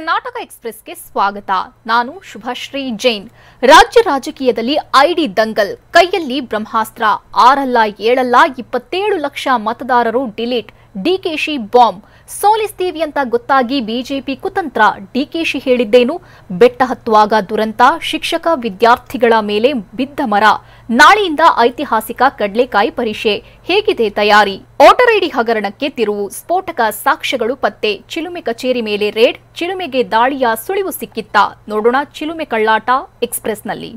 ಕರ್ನಾಟಕ ಎಕ್ಸ್‌ಪ್ರೆಸ್‌ಗೆ ಸ್ವಾಗತ. ನಾನು ಶುಭಶ್ರೀ ಜೈನ್. ರಾಜ್ಯ ರಾಜಕೀಯದಲ್ಲಿ ಐಡಿ ದಂಗಲ್, ಕೈಯಲ್ಲಿ ಬ್ರಹ್ಮಾಸ್ತ್ರ, 6 ಅಲ್ಲ 7 ಅಲ್ಲ 27 ಲಕ್ಷ ಮತದಾರರು ಡಿಲೀಟ್, ಡಿಕೆಶಿ ಬಾಂಬ್, ಸೋಲಿಸ್ತೀವಿ ಅಂತ ಗೊತ್ತಾಗಿ ಬಿಜೆಪಿ ಕುತಂತ್ರ, ಡಿಕೆಶಿ ಹೇಳಿದ್ದೇನು, ಬೆಟ್ಟ ಹತ್ತುವಾಗ ದುರಂತ, ಶಿಕ್ಷಕ ವಿದ್ಯಾರ್ಥಿಗಳ ಮೇಲೆ ಬಿದ್ದ ಮರ, ನಾಳೆಯಿಂದ ಐತಿಹಾಸಿಕ ಕಡ್ಲೆಕಾಯಿ ಪರೀಕ್ಷೆ, ಹೇಗಿದೆ ತಯಾರಿ, ವೋಟರ್ ಐಡಿ ಹಗರಣಕ್ಕೆ ತಿರುವು, ಸ್ಫೋಟಕ ಸಾಕ್ಷ್ಯಗಳು ಪತ್ತೆ, ಚಿಲುಮೆ ಕಚೇರಿ ಮೇಲೆ ರೇಡ್, ಚಿಲುಮೆಗೆ ದಾಳಿಯ ಸುಳಿವು ಸಿಕ್ಕಿತ್ತಾ? ನೋಡೋಣ ಚಿಲುಮೆ ಕಳ್ಳಾಟ ಎಕ್ಸ್‌ಪ್ರೆಸ್‌ನಲ್ಲಿ.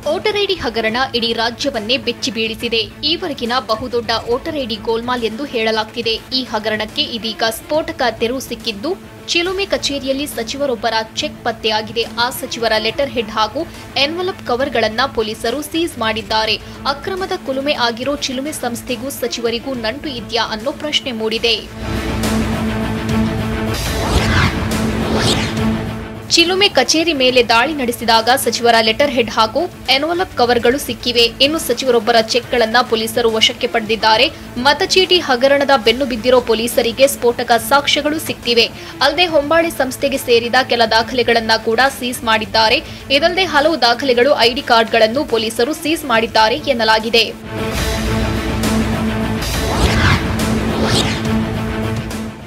ವೋಟರ್ ಐಡಿ ಹಗರಣ ಇಡೀ ರಾಜ್ಯವನ್ನೇ ಬೆಚ್ಚಿ ಬೀಳಿಸಿದೆ. ಈವರೆಗಿನ ಬಹುದೊಡ್ಡ ವೋಟರ್ ಐಡಿ ಗೋಲ್ಮಾಲ್ ಎಂದು ಹೇಳಲಾಗ್ತಿದೆ. ಈ ಹಗರಣಕ್ಕೆ ಇದೀಗ ಸ್ಫೋಟಕ ತೆರವು ಸಿಕ್ಕಿದ್ದು, ಚಿಲುಮೆ ಕಚೇರಿಯಲ್ಲಿ ಸಚಿವರೊಬ್ಬರ ಚೆಕ್ ಪತ್ತೆಯಾಗಿದೆ. ಆ ಸಚಿವರ ಲೆಟರ್ ಹೆಡ್ ಹಾಗೂ ಎನ್ವಲಪ್ ಕವರ್ಗಳನ್ನು ಪೊಲೀಸರು ಸೀಸ್ ಮಾಡಿದ್ದಾರೆ. ಅಕ್ರಮದ ಕುಲುಮೆ ಆಗಿರೋ ಚಿಲುಮೆ ಸಂಸ್ಥೆಗೂ ಸಚಿವರಿಗೂ ನಂಟು ಇದೆಯಾ ಅನ್ನೋ ಪ್ರಶ್ನೆ ಮೂಡಿದೆ. ಚಿಲುಮೆ ಕಚೇರಿ ಮೇಲೆ ದಾಳಿ ನಡೆಸಿದಾಗ ಸಚಿವರ ಲೆಟರ್ ಹೆಡ್ ಹಾಗೂ ಎನ್ವಲಪ್ ಕವರ್ಗಳು ಸಿಕ್ಕಿವೆ. ಇನ್ನು ಸಚಿವರೊಬ್ಬರ ಚೆಕ್ಗಳನ್ನು ಪೊಲೀಸರು ವಶಕ್ಕೆ ಪಡೆದಿದ್ದಾರೆ. ಮತಚೀಟಿ ಹಗರಣದ ಬೆನ್ನು ಬಿದ್ದಿರೋ ಪೊಲೀಸರಿಗೆ ಸ್ಫೋಟಕ ಸಾಕ್ಷ್ಯಗಳು ಸಿಕ್ಕಿವೆ. ಅಲ್ಲದೆ ಹೊಂಬಾಳೆ ಸಂಸ್ಥೆಗೆ ಸೇರಿದ ಕೆಲ ದಾಖಲೆಗಳನ್ನು ಕೂಡ ಸೀಸ್ ಮಾಡಿದ್ದಾರೆ. ಇದಲ್ಲದೆ ಹಲವು ದಾಖಲೆಗಳು ಐಡಿ ಕಾರ್ಡ್ಗಳನ್ನು ಪೊಲೀಸರು ಸೀಸ್ ಮಾಡಿದ್ದಾರೆ ಎನ್ನಲಾಗಿದೆ.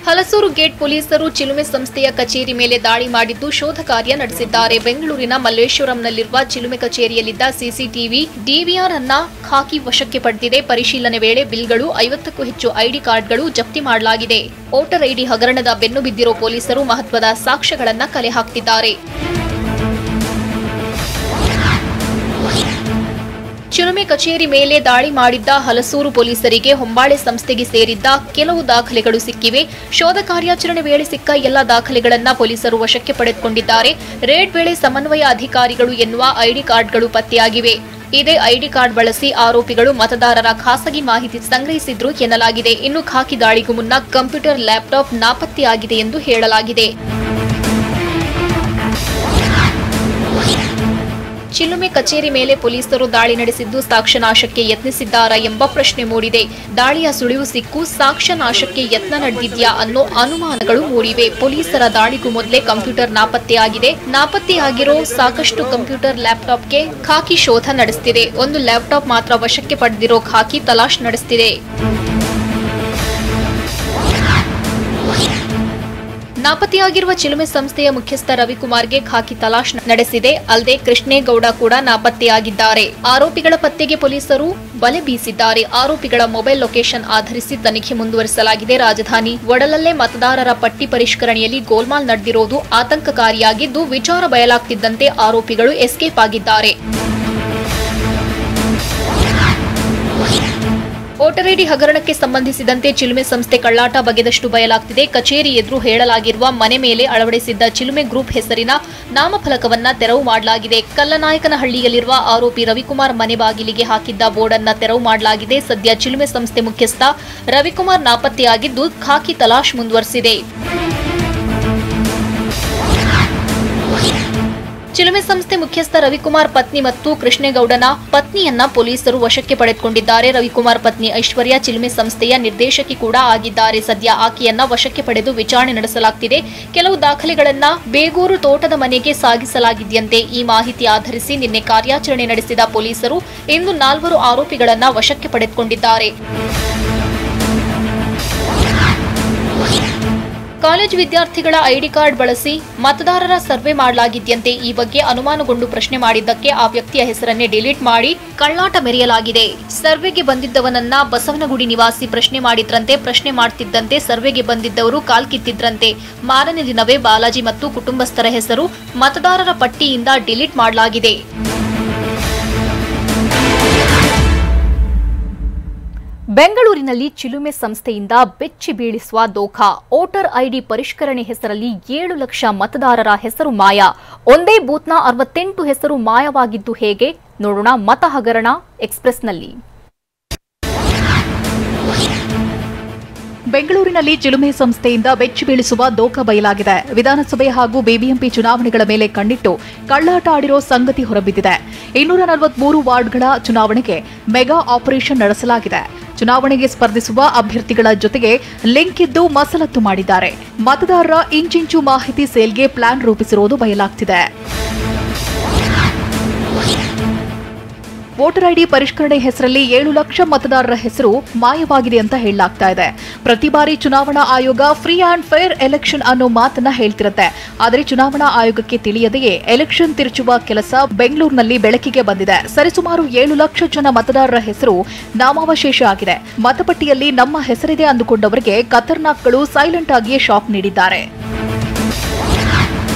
ಹಲಸೂರು ಗೇಟ್ ಪೊಲೀಸರು ಚಿಲುಮೆ ಸಂಸ್ಥೆಯ ಕಚೇರಿ ಮೇಲೆ ದಾಳಿ ಮಾಡಿದ್ದು ಶೋಧ ಕಾರ್ಯ ನಡೆಸಿದ್ದಾರೆ. ಬೆಂಗಳೂರಿನ ಮಲ್ಲೇಶ್ವರಂನಲ್ಲಿರುವ ಚಿಲುಮೆ ಕಚೇರಿಯಲ್ಲಿದ್ದ ಸಿಸಿಟಿವಿ ಡಿವಿಆರ್ ಅನ್ನ ಖಾಕಿ ವಶಕ್ಕೆ ಪಡೆದಿದೆ. ಪರಿಶೀಲನೆ ವೇಳೆ ಬಿಲ್ಗಳು, 50ಕ್ಕೂ ಹೆಚ್ಚು ಐಡಿ ಕಾರ್ಡ್ಗಳು ಜಪ್ತಿ ಮಾಡಲಾಗಿದೆ. ವೋಟರ್ ಐಡಿ ಹಗರಣದ ಬೆನ್ನು ಬಿದ್ದಿರೋ ಪೊಲೀಸರು ಮಹತ್ವದ ಸಾಕ್ಷ್ಯಗಳನ್ನು ಕಲೆ ಹಾಕ್ತಿದ್ದಾರೆ. ಚಿಲುಮೆ ಕಚೇರಿ ಮೇಲೆ ದಾಳಿ ಮಾಡಿದ್ದ ಹಲಸೂರು ಪೊಲೀಸರಿಗೆ ಹೊಂಬಾಳೆ ಸಂಸ್ಥೆಗೆ ಸೇರಿದ್ದ ಕೆಲವು ದಾಖಲೆಗಳು ಸಿಕ್ಕಿವೆ. ಶೋಧ ಕಾರ್ಯಾಚರಣೆ ವೇಳೆ ಸಿಕ್ಕ ಎಲ್ಲ ದಾಖಲೆಗಳನ್ನು ಪೊಲೀಸರು ವಶಕ್ಕೆ ಪಡೆದುಕೊಂಡಿದ್ದಾರೆ. ರೇಡ್ ವೇಳೆ ಸಮನ್ವಯ ಅಧಿಕಾರಿಗಳು ಎನ್ನುವ ಐಡಿ ಕಾರ್ಡ್ಗಳು ಪತ್ತೆಯಾಗಿವೆ. ಇದೇ ಐಡಿ ಕಾರ್ಡ್ ಬಳಸಿ ಆರೋಪಿಗಳು ಮತದಾರರ ಖಾಸಗಿ ಮಾಹಿತಿ ಸಂಗ್ರಹಿಸಿದ್ರು ಎನ್ನಲಾಗಿದೆ. ಇನ್ನು ಖಾಕಿ ದಾಳಿಗೂ ಮುನ್ನ ಕಂಪ್ಯೂಟರ್, ಲ್ಯಾಪ್ಟಾಪ್ ನಾಪತ್ತೆಯಾಗಿದೆ ಎಂದು ಹೇಳಲಾಗಿದೆ. ಚಿಲುಮೆ ಕಚೇರಿ ಮೇಲೆ ಪೊಲೀಸರು ದಾಳಿ ನಡೆಸಿದ್ದು ಸಾಕ್ಷ್ಯ ನಾಶಕ್ಕೆ ಯತ್ನಿಸಿದ್ದಾರಾ ಎಂಬ ಪ್ರಶ್ನೆ ಮೂಡಿದೆ. ದಾಳಿಯ ಸುಳಿವು ಸಿಕ್ಕು ಸಾಕ್ಷ್ಯ ನಾಶಕ್ಕೆ ಯತ್ನ ನಡೆದಿದ್ಯಾ ಅನ್ನೋ ಅನುಮಾನಗಳು ಮೂಡಿವೆ. ಪೊಲೀಸರ ದಾಳಿಗೂ ಮೊದಲೇ ಕಂಪ್ಯೂಟರ್ ನಾಪತ್ತೆಯಾಗಿದೆ. ನಾಪತ್ತೆಯಾಗಿರೋ ಸಾಕಷ್ಟು ಕಂಪ್ಯೂಟರ್, ಲ್ಯಾಪ್ಟಾಪ್ಗೆ ಖಾಕಿ ಶೋಧ ನಡೆಸುತ್ತಿದೆ. ಒಂದು ಲ್ಯಾಪ್ಟಾಪ್ ಮಾತ್ರ ವಶಕ್ಕೆ ಪಡೆದಿರೋ ಖಾಕಿ ತಲಾಶ್ ನಡೆಸುತ್ತಿದೆ. ನಾಪತ್ತೆಯಾಗಿರುವ ಚಿಲುಮೆ ಸಂಸ್ಥೆಯ ಮುಖ್ಯಸ್ಥ ರವಿಕುಮಾರ್ಗೆ ಖಾಕಿ ತಲಾಶ್ ನಡೆಸಿದೆ. ಅಲ್ಲದೆ ಕೃಷ್ಣೇಗೌಡ ಕೂಡ ನಾಪತ್ತೆಯಾಗಿದ್ದಾರೆ. ಆರೋಪಿಗಳ ಪತ್ತೆಗೆ ಪೊಲೀಸರು ಬಲೆ ಬೀಸಿದ್ದಾರೆ. ಆರೋಪಿಗಳ ಮೊಬೈಲ್ ಲೊಕೇಶನ್ ಆಧರಿಸಿ ತನಿಖೆ ಮುಂದುವರಿಸಲಾಗಿದೆ. ರಾಜಧಾನಿ ಒಡಲಲ್ಲೇ ಮತದಾರರ ಪಟ್ಟಿ ಪರಿಷ್ಕರಣೆಯಲ್ಲಿ ಗೋಲ್ಮಾಲ್ ನಡೆದಿರುವುದು ಆತಂಕಕಾರಿಯಾಗಿದ್ದು, ವಿಚಾರ ಬಯಲಾಗ್ತಿದ್ದಂತೆ ಆರೋಪಿಗಳು ಎಸ್ಕೇಪ್ ಆಗಿದ್ದಾರೆ. ವೋಟರ್ ಐಡಿ ಹಗರಣಕ್ಕೆ ಸಂಬಂಧಿಸಿದಂತೆ ಚಿಲುಮೆ ಸಂಸ್ಥೆ ಕಳ್ಳಾಟ ಬಗೆದಷ್ಟು ಬಯಲಾಗ್ತಿದೆ. ಕಚೇರಿ ಎದುರು ಹೇಳಲಾಗಿರುವ ಮನೆ ಮೇಲೆ ಅಳವಡಿಸಿದ್ದ ಚಿಲುಮೆ ಗ್ರೂಪ್ ಹೆಸರಿನ ನಾಮಫಲಕವನ್ನ ತೆರವು ಮಾಡಲಾಗಿದೆ. ಕಲ್ಲನಾಯಕನಹಳ್ಳಿಯಲ್ಲಿರುವ ಆರೋಪಿ ರವಿಕುಮಾರ್ ಮನೆ ಬಾಗಿಲಿಗೆ ಹಾಕಿದ್ದ ಬೋರ್ಡ್ ಅನ್ನ ತೆರವು ಮಾಡಲಾಗಿದೆ. ಸದ್ಯ ಚಿಲುಮೆ ಸಂಸ್ಥೆ ಮುಖ್ಯಸ್ಥ ರವಿಕುಮಾರ್ ನಾಪತ್ತೆಯಾಗಿದ್ದು ಖಾಕಿ ತಲಾಶ್ ಮುಂದುವರೆಸಿದೆ. ಚಿಲುಮೆ ಸಂಸ್ಥೆ ಮುಖ್ಯಸ್ಥ ರವಿಕುಮಾರ್ ಪತ್ನಿ ಮತ್ತು ಕೃಷ್ಣೇಗೌಡನ ಪತ್ನಿಯನ್ನ ಪೊಲೀಸರು ವಶಕ್ಕೆ ಪಡೆದುಕೊಂಡಿದ್ದಾರೆ. ರವಿಕುಮಾರ್ ಪತ್ನಿ ಐಶ್ವರ್ಯ ಚಿಲುಮೆ ಸಂಸ್ಥೆಯ ನಿರ್ದೇಶಕಿ ಕೂಡ ಆಗಿದ್ದಾರೆ. ಸದ್ಯ ಆಕೆಯನ್ನ ವಶಕ್ಕೆ ಪಡೆದು ವಿಚಾರಣೆ ನಡೆಸಲಾಗುತ್ತಿದೆ. ಕೆಲವು ದಾಖಲೆಗಳನ್ನ ಬೇಗೂರು ತೋಟದ ಮನೆಗೆ ಸಾಗಿಸಲಾಗಿದೆಯಂತೆ. ಈ ಮಾಹಿತಿ ಆಧರಿಸಿ ನಿನ್ನೆ ಕಾರ್ಯಾಚರಣೆ ನಡೆಸಿದ ಪೊಲೀಸರು ಇಂದು 4 ಆರೋಪಿಗಳನ್ನ ವಶಕ್ಕೆ ಪಡೆದುಕೊಂಡಿದ್ದಾರೆ. ಕಾಲೇಜು ವಿದ್ಯಾರ್ಥಿಗಳ ಐಡಿ ಕಾರ್ಡ್ ಬಳಸಿ ಮತದಾರರ ಸರ್ವೆ ಮಾಡಲಾಗಿದೆಯಂತೆ. ಈ ಬಗ್ಗೆ ಅನುಮಾನಗೊಂಡು ಪ್ರಶ್ನೆ ಮಾಡಿದ್ದಕ್ಕೆ ಆ ವ್ಯಕ್ತಿಯ ಹೆಸರನ್ನೇ ಡಿಲೀಟ್ ಮಾಡಿ ಕಳ್ಳಾಟ ಮೆರೆಯಲಾಗಿದೆ. ಸರ್ವೆಗೆ ಬಂದಿದ್ದವನನ್ನ ಬಸವನಗುಡಿ ನಿವಾಸಿ ಪ್ರಶ್ನೆ ಮಾಡಿದ್ರಂತೆ. ಪ್ರಶ್ನೆ ಮಾಡ್ತಿದ್ದಂತೆ ಸರ್ವೆಗೆ ಬಂದಿದ್ದವರು ಕಾಲ್ಕಿತ್ತಿದ್ರಂತೆ. ಮಾರನೇ ದಿನವೇ ಬಾಲಾಜಿ ಮತ್ತು ಕುಟುಂಬಸ್ಥರ ಹೆಸರು ಮತದಾರರ ಪಟ್ಟಿಯಿಂದ ಡಿಲೀಟ್ ಮಾಡಲಾಗಿದೆ. ಬೆಂಗಳೂರಿನಲ್ಲಿ ಚಿಲುಮೆ ಸಂಸ್ಥೆಯಿಂದ ಬೆಚ್ಚಿ ಬೀಳಿಸುವ ದೋಖಾ. ವೋಟರ್ ಐಡಿ ಪರಿಷ್ಕರಣೆ ಹೆಸರಲ್ಲಿ 7 ಲಕ್ಷ ಮತದಾರರ ಹೆಸರು ಮಾಯ. ಒಂದೇ ಬೂತ್ನ 68 ಹೆಸರು ಮಾಯವಾಗಿದ್ದು ಹೇಗೆ? ನೋಡೋಣ ಮತ ಹಗರಣ ಎಕ್ಸ್‌ಪ್ರೆಸ್‌ನಲ್ಲಿ. ಬೆಂಗಳೂರಿನಲ್ಲಿ ಚಿಲುಮೆ ಸಂಸ್ಥೆಯಿಂದ ಬೆಚ್ಚಿ ಬೀಳಿಸುವ ದೋಖ ಬಯಲಾಗಿದೆ. ವಿಧಾನಸಭೆ ಹಾಗೂ ಬಿಬಿಎಂಪಿ ಚುನಾವಣೆಗಳ ಮೇಲೆ ಕಣ್ಣಿಟ್ಟು ಕಳ್ಳಾಟ ಆಡಿರೋ ಸಂಗತಿ ಹೊರಬಿದ್ದಿದೆ. 243 ವಾರ್ಡ್ಗಳ ಚುನಾವಣೆಗೆ ಮೆಗಾ ಆಪರೇಷನ್ ನಡೆಸಲಾಗಿದೆ. ಚುನಾವಣೆಗೆ ಸ್ಪರ್ಧಿಸುವ ಅಭ್ಯರ್ಥಿಗಳ ಜೊತೆಗೆ ಲಿಂಕ್ ಇದ್ದು ಮಸಲತ್ತು ಮಾಡಿದ್ದಾರೆ. ಮತದಾರರ ಇಂಚಿಂಚು ಮಾಹಿತಿ ಸೇಲ್ಗೆ ಪ್ಲಾನ್ ರೂಪಿಸಿರುವುದು ಬಯಲಾಗ್ತಿದೆ. ವೋಟರ್ ಐಡಿ ಪರಿಷ್ಕರಣೆ ಹೆಸರಲ್ಲಿ 7 ಲಕ್ಷ ಮತದಾರರ ಹೆಸರು ಮಾಯವಾಗಿದೆ ಅಂತ ಹೇಳಲಾಗ್ತಾ ಇದೆ. ಪ್ರತಿ ಬಾರಿ ಚುನಾವಣಾ ಆಯೋಗ ಫ್ರೀ ಆ್ಯಂಡ್ ಫೇರ್ ಎಲೆಕ್ಷನ್ ಅನ್ನೋ ಮಾತನ್ನ ಹೇಳ್ತಿರುತ್ತೆ. ಆದರೆ ಚುನಾವಣಾ ಆಯೋಗಕ್ಕೆ ತಿಳಿಯದೆಯೇ ಎಲೆಕ್ಷನ್ ತಿರುಚುವ ಕೆಲಸ ಬೆಂಗಳೂರಿನಲ್ಲಿ ಬೆಳಕಿಗೆ ಬಂದಿದೆ. ಸರಿಸುಮಾರು 7 ಲಕ್ಷ ಜನ ಮತದಾರರ ಹೆಸರು ನಾಮಾವಶೇಷ ಆಗಿದೆ. ಮತಪಟ್ಟಿಯಲ್ಲಿ ನಮ್ಮ ಹೆಸರಿದೆ ಅಂದುಕೊಂಡವರಿಗೆ ಖತರ್ನಾಕ್ಗಳು ಸೈಲೆಂಟ್ ಆಗಿಯೇ ಶಾಕ್ ನೀಡಿದ್ದಾರೆ.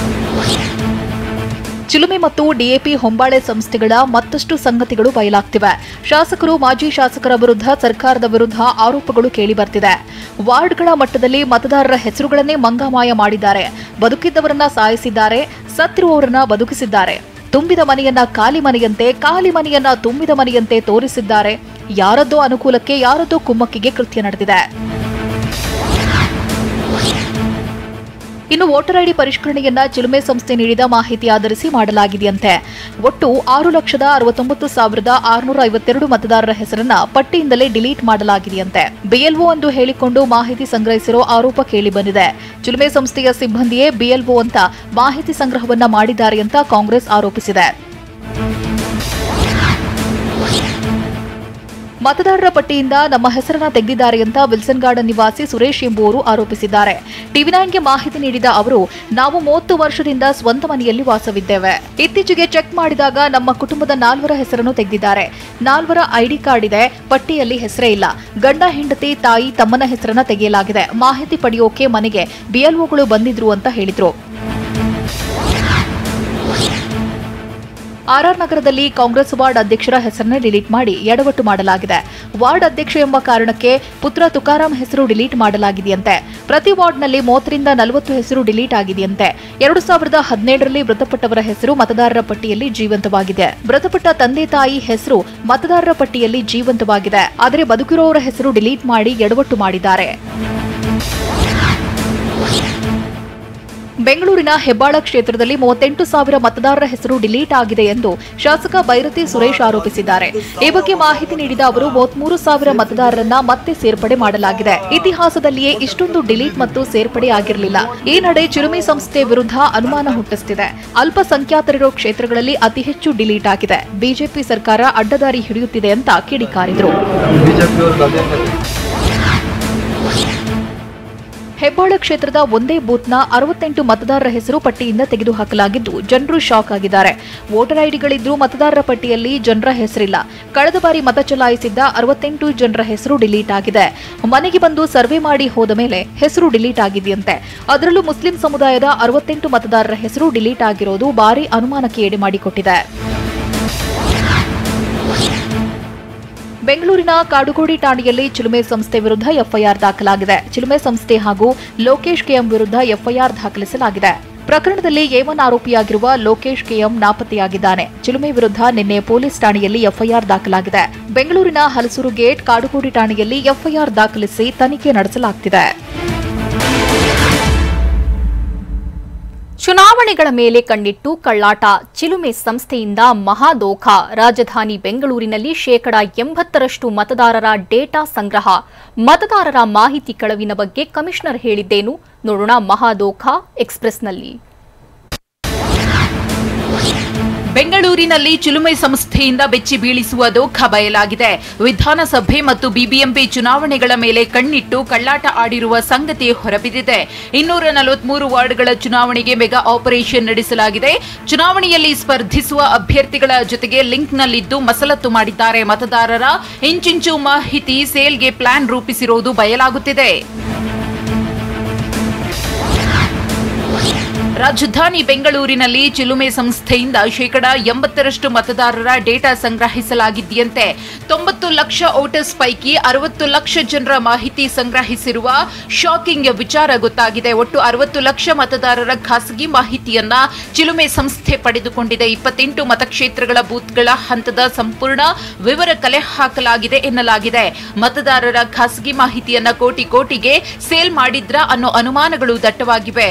ಚಿಲುಮೆ ಮತ್ತು ಡಿಎಪಿ ಹೊಂಬಾಳೆ ಸಂಸ್ಥೆಗಳ ಮತ್ತಷ್ಟು ಸಂಗತಿಗಳು ಬಯಲಾಗ್ತಿವೆ. ಶಾಸಕರು, ಮಾಜಿ ಶಾಸಕರ ವಿರುದ್ಧ ಸರ್ಕಾರದ ವಿರುದ್ಧ ಆರೋಪಗಳು ಕೇಳಿಬರ್ತಿದೆ. ವಾರ್ಡ್ಗಳ ಮಟ್ಟದಲ್ಲಿ ಮತದಾರರ ಹೆಸರುಗಳನ್ನೇ ಮಂಗಮಾಯ ಮಾಡಿದ್ದಾರೆ. ಬದುಕಿದ್ದವರನ್ನ ಸಾಯಿಸಿದ್ದಾರೆ, ಸತ್ತಿರುವವರನ್ನ ಬದುಕಿಸಿದ್ದಾರೆ. ತುಂಬಿದ ಮನೆಯನ್ನ ಖಾಲಿ ಮನೆಯಂತೆ, ಖಾಲಿ ಮನೆಯನ್ನ ತುಂಬಿದ ಮನೆಯಂತೆ ತೋರಿಸಿದ್ದಾರೆ. ಯಾರದ್ದೋ ಅನುಕೂಲಕ್ಕೆ, ಯಾರದ್ದೋ ಕುಮ್ಮಕ್ಕಿಗೆ ಕೃತ್ಯ ನಡೆದಿದೆ. ಇನ್ನು ವೋಟರ್ ಐಡಿ ಪರಿಷ್ಕರಣೆಯನ್ನ ಚಿಲುಮೆ ಸಂಸ್ಥೆ ನೀಡಿದ ಮಾಹಿತಿ ಆಧರಿಸಿ ಮಾಡಲಾಗಿದೆಯಂತೆ. ಒಟ್ಟು 6,60,652 ಮತದಾರರ ಹೆಸರನ್ನ ಪಟ್ಟಿಯಿಂದಲೇ ಡಿಲೀಟ್ ಮಾಡಲಾಗಿದೆಯಂತೆ. ಬಿಎಲ್ಒ ಎಂದು ಹೇಳಿಕೊಂಡು ಮಾಹಿತಿ ಸಂಗ್ರಹಿಸಿರೋ ಆರೋಪ ಕೇಳಿಬಂದಿದೆ. ಚಿಲುಮೆ ಸಂಸ್ಥೆಯ ಸಿಬ್ಬಂದಿಯೇ ಬಿಎಲ್ಒ ಅಂತ ಮಾಹಿತಿ ಸಂಗ್ರಹವನ್ನ ಮಾಡಿದ್ದಾರೆ ಅಂತ ಕಾಂಗ್ರೆಸ್ ಆರೋಪಿಸಿದೆ. ಮತದಾರರ ಪಟ್ಟಿಯಿಂದ ನಮ್ಮ ಹೆಸರನ್ನ ತೆಗೆದಿದ್ದಾರೆ ಅಂತ ವಿಲ್ಸನ್ ಗಾರ್ಡನ್ ನಿವಾಸಿ ಸುರೇಶ್ ಎಂಬುವರು ಆರೋಪಿಸಿದ್ದಾರೆ. ಟಿವಿ9ಗೆ ಮಾಹಿತಿ ನೀಡಿದ ಅವರು, ನಾವು 30 ವರ್ಷದಿಂದ ಸ್ವಂತ ಮನೆಯಲ್ಲಿ ವಾಸವಿದ್ದೇವೆ. ಇತ್ತೀಚೆಗೆ ಚೆಕ್ ಮಾಡಿದಾಗ ನಮ್ಮ ಕುಟುಂಬದ 4 ಹೆಸರನ್ನು ತೆಗೆದಿದ್ದಾರೆ. 4 ಐಡಿ ಕಾರ್ಡ್ ಇದೆ, ಪಟ್ಟಿಯಲ್ಲಿ ಹೆಸರೇ ಇಲ್ಲ. ಗಂಡ, ಹೆಂಡತಿ, ತಾಯಿ, ತಮ್ಮನ ಹೆಸರನ್ನ ತೆಗೆಯಲಾಗಿದೆ. ಮಾಹಿತಿ ಪಡೆಯೋಕೆ ಮನೆಗೆ ಬಿಎಲ್ಒಗಳು ಬಂದಿದ್ರು ಅಂತ ಹೇಳಿದ್ರು. ಆರ್ಆರ್ ನಗರದಲ್ಲಿ ಕಾಂಗ್ರೆಸ್ ವಾರ್ಡ್ ಅಧ್ಯಕ್ಷರ ಹೆಸರನ್ನು ಡಿಲೀಟ್ ಮಾಡಿ ಎಡವಟ್ಟು ಮಾಡಲಾಗಿದೆ. ವಾರ್ಡ್ ಅಧ್ಯಕ್ಷ ಎಂಬ ಕಾರಣಕ್ಕೆ ಪುತ್ರ ತುಕಾರಾಂ ಹೆಸರು ಡಿಲೀಟ್ ಮಾಡಲಾಗಿದೆಯಂತೆ. ಪ್ರತಿ ವಾರ್ಡ್ನಲ್ಲಿ 30ರಿಂದ 40 ಹೆಸರು ಡಿಲೀಟ್ ಆಗಿದೆಯಂತೆ. 2017ರಲ್ಲಿ ಮೃತಪಟ್ಟವರ ಹೆಸರು ಮತದಾರರ ಪಟ್ಟಿಯಲ್ಲಿ ಜೀವಂತವಾಗಿದೆ. ಮೃತಪಟ್ಟ ತಂದೆ ತಾಯಿ ಹೆಸರು ಮತದಾರರ ಪಟ್ಟಿಯಲ್ಲಿ ಜೀವಂತವಾಗಿದೆ. ಆದರೆ ಬದುಕಿರೋವರ ಹೆಸರು ಡಿಲೀಟ್ ಮಾಡಿ ಎಡವಟ್ಟು ಮಾಡಿದ್ದಾರೆ. ಬೆಂಗಳೂರಿನ ಹೆಬ್ಬಾಳ ಕ್ಷೇತ್ರದಲ್ಲಿ 38,000 ಮತದಾರರ ಹೆಸರು ಡಿಲೀಟ್ ಆಗಿದೆ ಎಂದು ಶಾಸಕ ಬೈರತಿ ಸುರೇಶ್ ಆರೋಪಿಸಿದ್ದಾರೆ. ಈ ಬಗ್ಗೆ ಮಾಹಿತಿ ನೀಡಿದ ಅವರು 33,000 ಮತದಾರರನ್ನ ಮತ್ತೆ ಸೇರ್ಪಡೆ ಮಾಡಲಾಗಿದೆ. ಇತಿಹಾಸದಲ್ಲಿಯೇ ಇಷ್ಟೊಂದು ಡಿಲೀಟ್ ಮತ್ತು ಸೇರ್ಪಡೆ ಆಗಿರಲಿಲ್ಲ. ಈ ನಡೆ ಚಿಲುಮೆ ಸಂಸ್ಥೆ ವಿರುದ್ಧ ಅನುಮಾನ ಹುಟ್ಟಿಸುತ್ತಿದೆ. ಅಲ್ಪಸಂಖ್ಯಾತರಿರೋ ಕ್ಷೇತ್ರಗಳಲ್ಲಿ ಅತಿ ಹೆಚ್ಚು ಡಿಲೀಟ್ ಆಗಿದೆ. ಬಿಜೆಪಿ ಸರ್ಕಾರ ಅಡ್ಡದಾರಿ ಹಿಡಿಯುತ್ತಿದೆ ಅಂತ ಕಿಡಿಕಾರಿದರು. ಹೆಬ್ಬಾಳ ಕ್ಷೇತ್ರದ ಒಂದೇ ಬೂತ್ನ 68 ಮತದಾರರ ಹೆಸರು ಪಟ್ಟಿಯಿಂದ ತೆಗೆದುಹಾಕಲಾಗಿದ್ದು ಜನರು ಶಾಕ್ ಆಗಿದ್ದಾರೆ. ವೋಟರ್ ಐಡಿಗಳಿದ್ರೂ ಮತದಾರರ ಪಟ್ಟಿಯಲ್ಲಿ ಜನರ ಹೆಸರಿಲ್ಲ. ಕಳೆದ ಬಾರಿ ಮತ ಚಲಾಯಿಸಿದ್ದ 68 ಜನರ ಹೆಸರು ಡಿಲೀಟ್ ಆಗಿದೆ. ಮನೆಗೆ ಬಂದು ಸರ್ವೆ ಮಾಡಿ ಹೋದ ಮೇಲೆ ಹೆಸರು ಡಿಲೀಟ್ ಆಗಿದೆಯಂತೆ. ಅದರಲ್ಲೂ ಮುಸ್ಲಿಂ ಸಮುದಾಯದ 68 ಮತದಾರರ ಹೆಸರು ಡಿಲೀಟ್ ಆಗಿರೋದು ಭಾರಿ ಅನುಮಾನಕ್ಕೆ ಎಡೆ ಮಾಡಿಕೊಟ್ಟಿದೆ. ಬೆಂಗಳೂರಿನ ಕಾಡುಗೋಡಿ ಠಾಣೆಯಲ್ಲಿ ಚಿಲುಮೆ ಸಂಸ್ಥೆ ವಿರುದ್ಧ ಎಫ್ಐಆರ್ ದಾಖಲಾಗಿದೆ. ಚಿಲುಮೆ ಸಂಸ್ಥೆ ಹಾಗೂ ಲೋಕೇಶ್ ಕೆಎಂ ವಿರುದ್ಧ ಎಫ್ಐಆರ್ ದಾಖಲಿಸಲಾಗಿದೆ. ಪ್ರಕರಣದಲ್ಲಿ A1 ಆರೋಪಿಯಾಗಿರುವ ಲೋಕೇಶ್ ಕೆಎಂ ನಾಪತ್ತೆಯಾಗಿದ್ದಾನೆ. ಚಿಲುಮೆ ವಿರುದ್ಧ ನಿನ್ನೆ ಪೊಲೀಸ್ ಠಾಣೆಯಲ್ಲಿ ಎಫ್ಐಆರ್ ದಾಖಲಾಗಿದೆ. ಬೆಂಗಳೂರಿನ ಹಲಸೂರು ಗೇಟ್, ಕಾಡುಗೋಡಿ ಠಾಣೆಯಲ್ಲಿ ಎಫ್ಐಆರ್ ದಾಖಲಿಸಿ ತನಿಖೆ ನಡೆಸಲಾಗುತ್ತಿದೆ. ಚುನಾವಣೆಗಳ ಮೇಲೆ ಕಣ್ಣಿಟ್ಟು ಕಳ್ಳಾಟ, ಚಿಲುಮೆ ಸಂಸ್ಥೆಯಿಂದ ಮಹಾದೋಖ. ರಾಜಧಾನಿ ಬೆಂಗಳೂರಿನಲ್ಲಿ 80% ಮತದಾರರ ಡೇಟಾ ಸಂಗ್ರಹ. ಮತದಾರರ ಮಾಹಿತಿ ಕಳವಿನ ಬಗ್ಗೆ ಕಮಿಷನರ್ ಹೇಳಿದ್ದೇನು ನೋಡೋಣ ಮಹಾದೋಖ ಎಕ್ಸ್‌ಪ್ರೆಸ್‌ನಲ್ಲಿ. ಬೆಂಗಳೂರಿನಲ್ಲಿ ಚಿಲುಮೆ ಸಂಸ್ಥೆಯಿಂದ ಬೆಚ್ಚಿ ಬೀಳಿಸುವ ದೋಖ ಬಯಲಾಗಿದೆ. ವಿಧಾನಸಭೆ ಮತ್ತು ಬಿಬಿಎಂಪಿ ಚುನಾವಣೆಗಳ ಮೇಲೆ ಕಣ್ಣಿಟ್ಟು ಕಳ್ಳಾಟ ಆಡಿರುವ ಸಂಗತಿ ಹೊರಬಿದ್ದಿದೆ. 243 ವಾರ್ಡ್ಗಳ ಚುನಾವಣೆಗೆ ಮೆಗಾ ಆಪರೇಷನ್ ನಡೆಸಲಾಗಿದೆ. ಚುನಾವಣೆಯಲ್ಲಿ ಸ್ಪರ್ಧಿಸುವ ಅಭ್ಯರ್ಥಿಗಳ ಜೊತೆಗೆ ಲಿಂಕ್ನಲ್ಲಿದ್ದು ಮಸಲತ್ತು ಮಾಡಿದ್ದಾರೆ. ಮತದಾರರ ಇಂಚಿಂಚು ಮಾಹಿತಿ ಸೇಲ್ಗೆ ಪ್ಲಾನ್ ರೂಪಿಸಿರುವುದು ಬಯಲಾಗುತ್ತಿದೆ. ರಾಜಧಾನಿ ಬೆಂಗಳೂರಿನಲ್ಲಿ ಚಿಲುಮೆ ಸಂಸ್ಥೆಯಿಂದ 80% ಮತದಾರರ ಡೇಟಾ ಸಂಗ್ರಹಿಸಲಾಗಿದೆಯಂತೆ. 90 ಲಕ್ಷ ವೋಟರ್ಸ್ ಪೈಕಿ 60 ಲಕ್ಷ ಜನರ ಮಾಹಿತಿ ಸಂಗ್ರಹಿಸಿರುವ ಶಾಕಿಂಗ್ ವಿಚಾರ ಗೊತ್ತಾಗಿದೆ. ಒಟ್ಟು 60 ಲಕ್ಷ ಮತದಾರರ ಖಾಸಗಿ ಮಾಹಿತಿಯನ್ನ ಚಿಲುಮೆ ಸಂಸ್ಥೆ ಪಡೆದುಕೊಂಡಿದೆ. 28 ಮತಕ್ಷೇತ್ರಗಳ ಬೂತ್ಗಳ ಹಂತದ ಸಂಪೂರ್ಣ ವಿವರ ಕಲೆ ಹಾಕಲಾಗಿದೆ ಎನ್ನಲಾಗಿದೆ. ಮತದಾರರ ಖಾಸಗಿ ಮಾಹಿತಿಯನ್ನ ಕೋಟಿಗೆ ಸೇಲ್ ಮಾಡಿದ್ರ ಅನ್ನೋ ಅನುಮಾನಗಳು ದಟ್ಟವಾಗಿವೆ.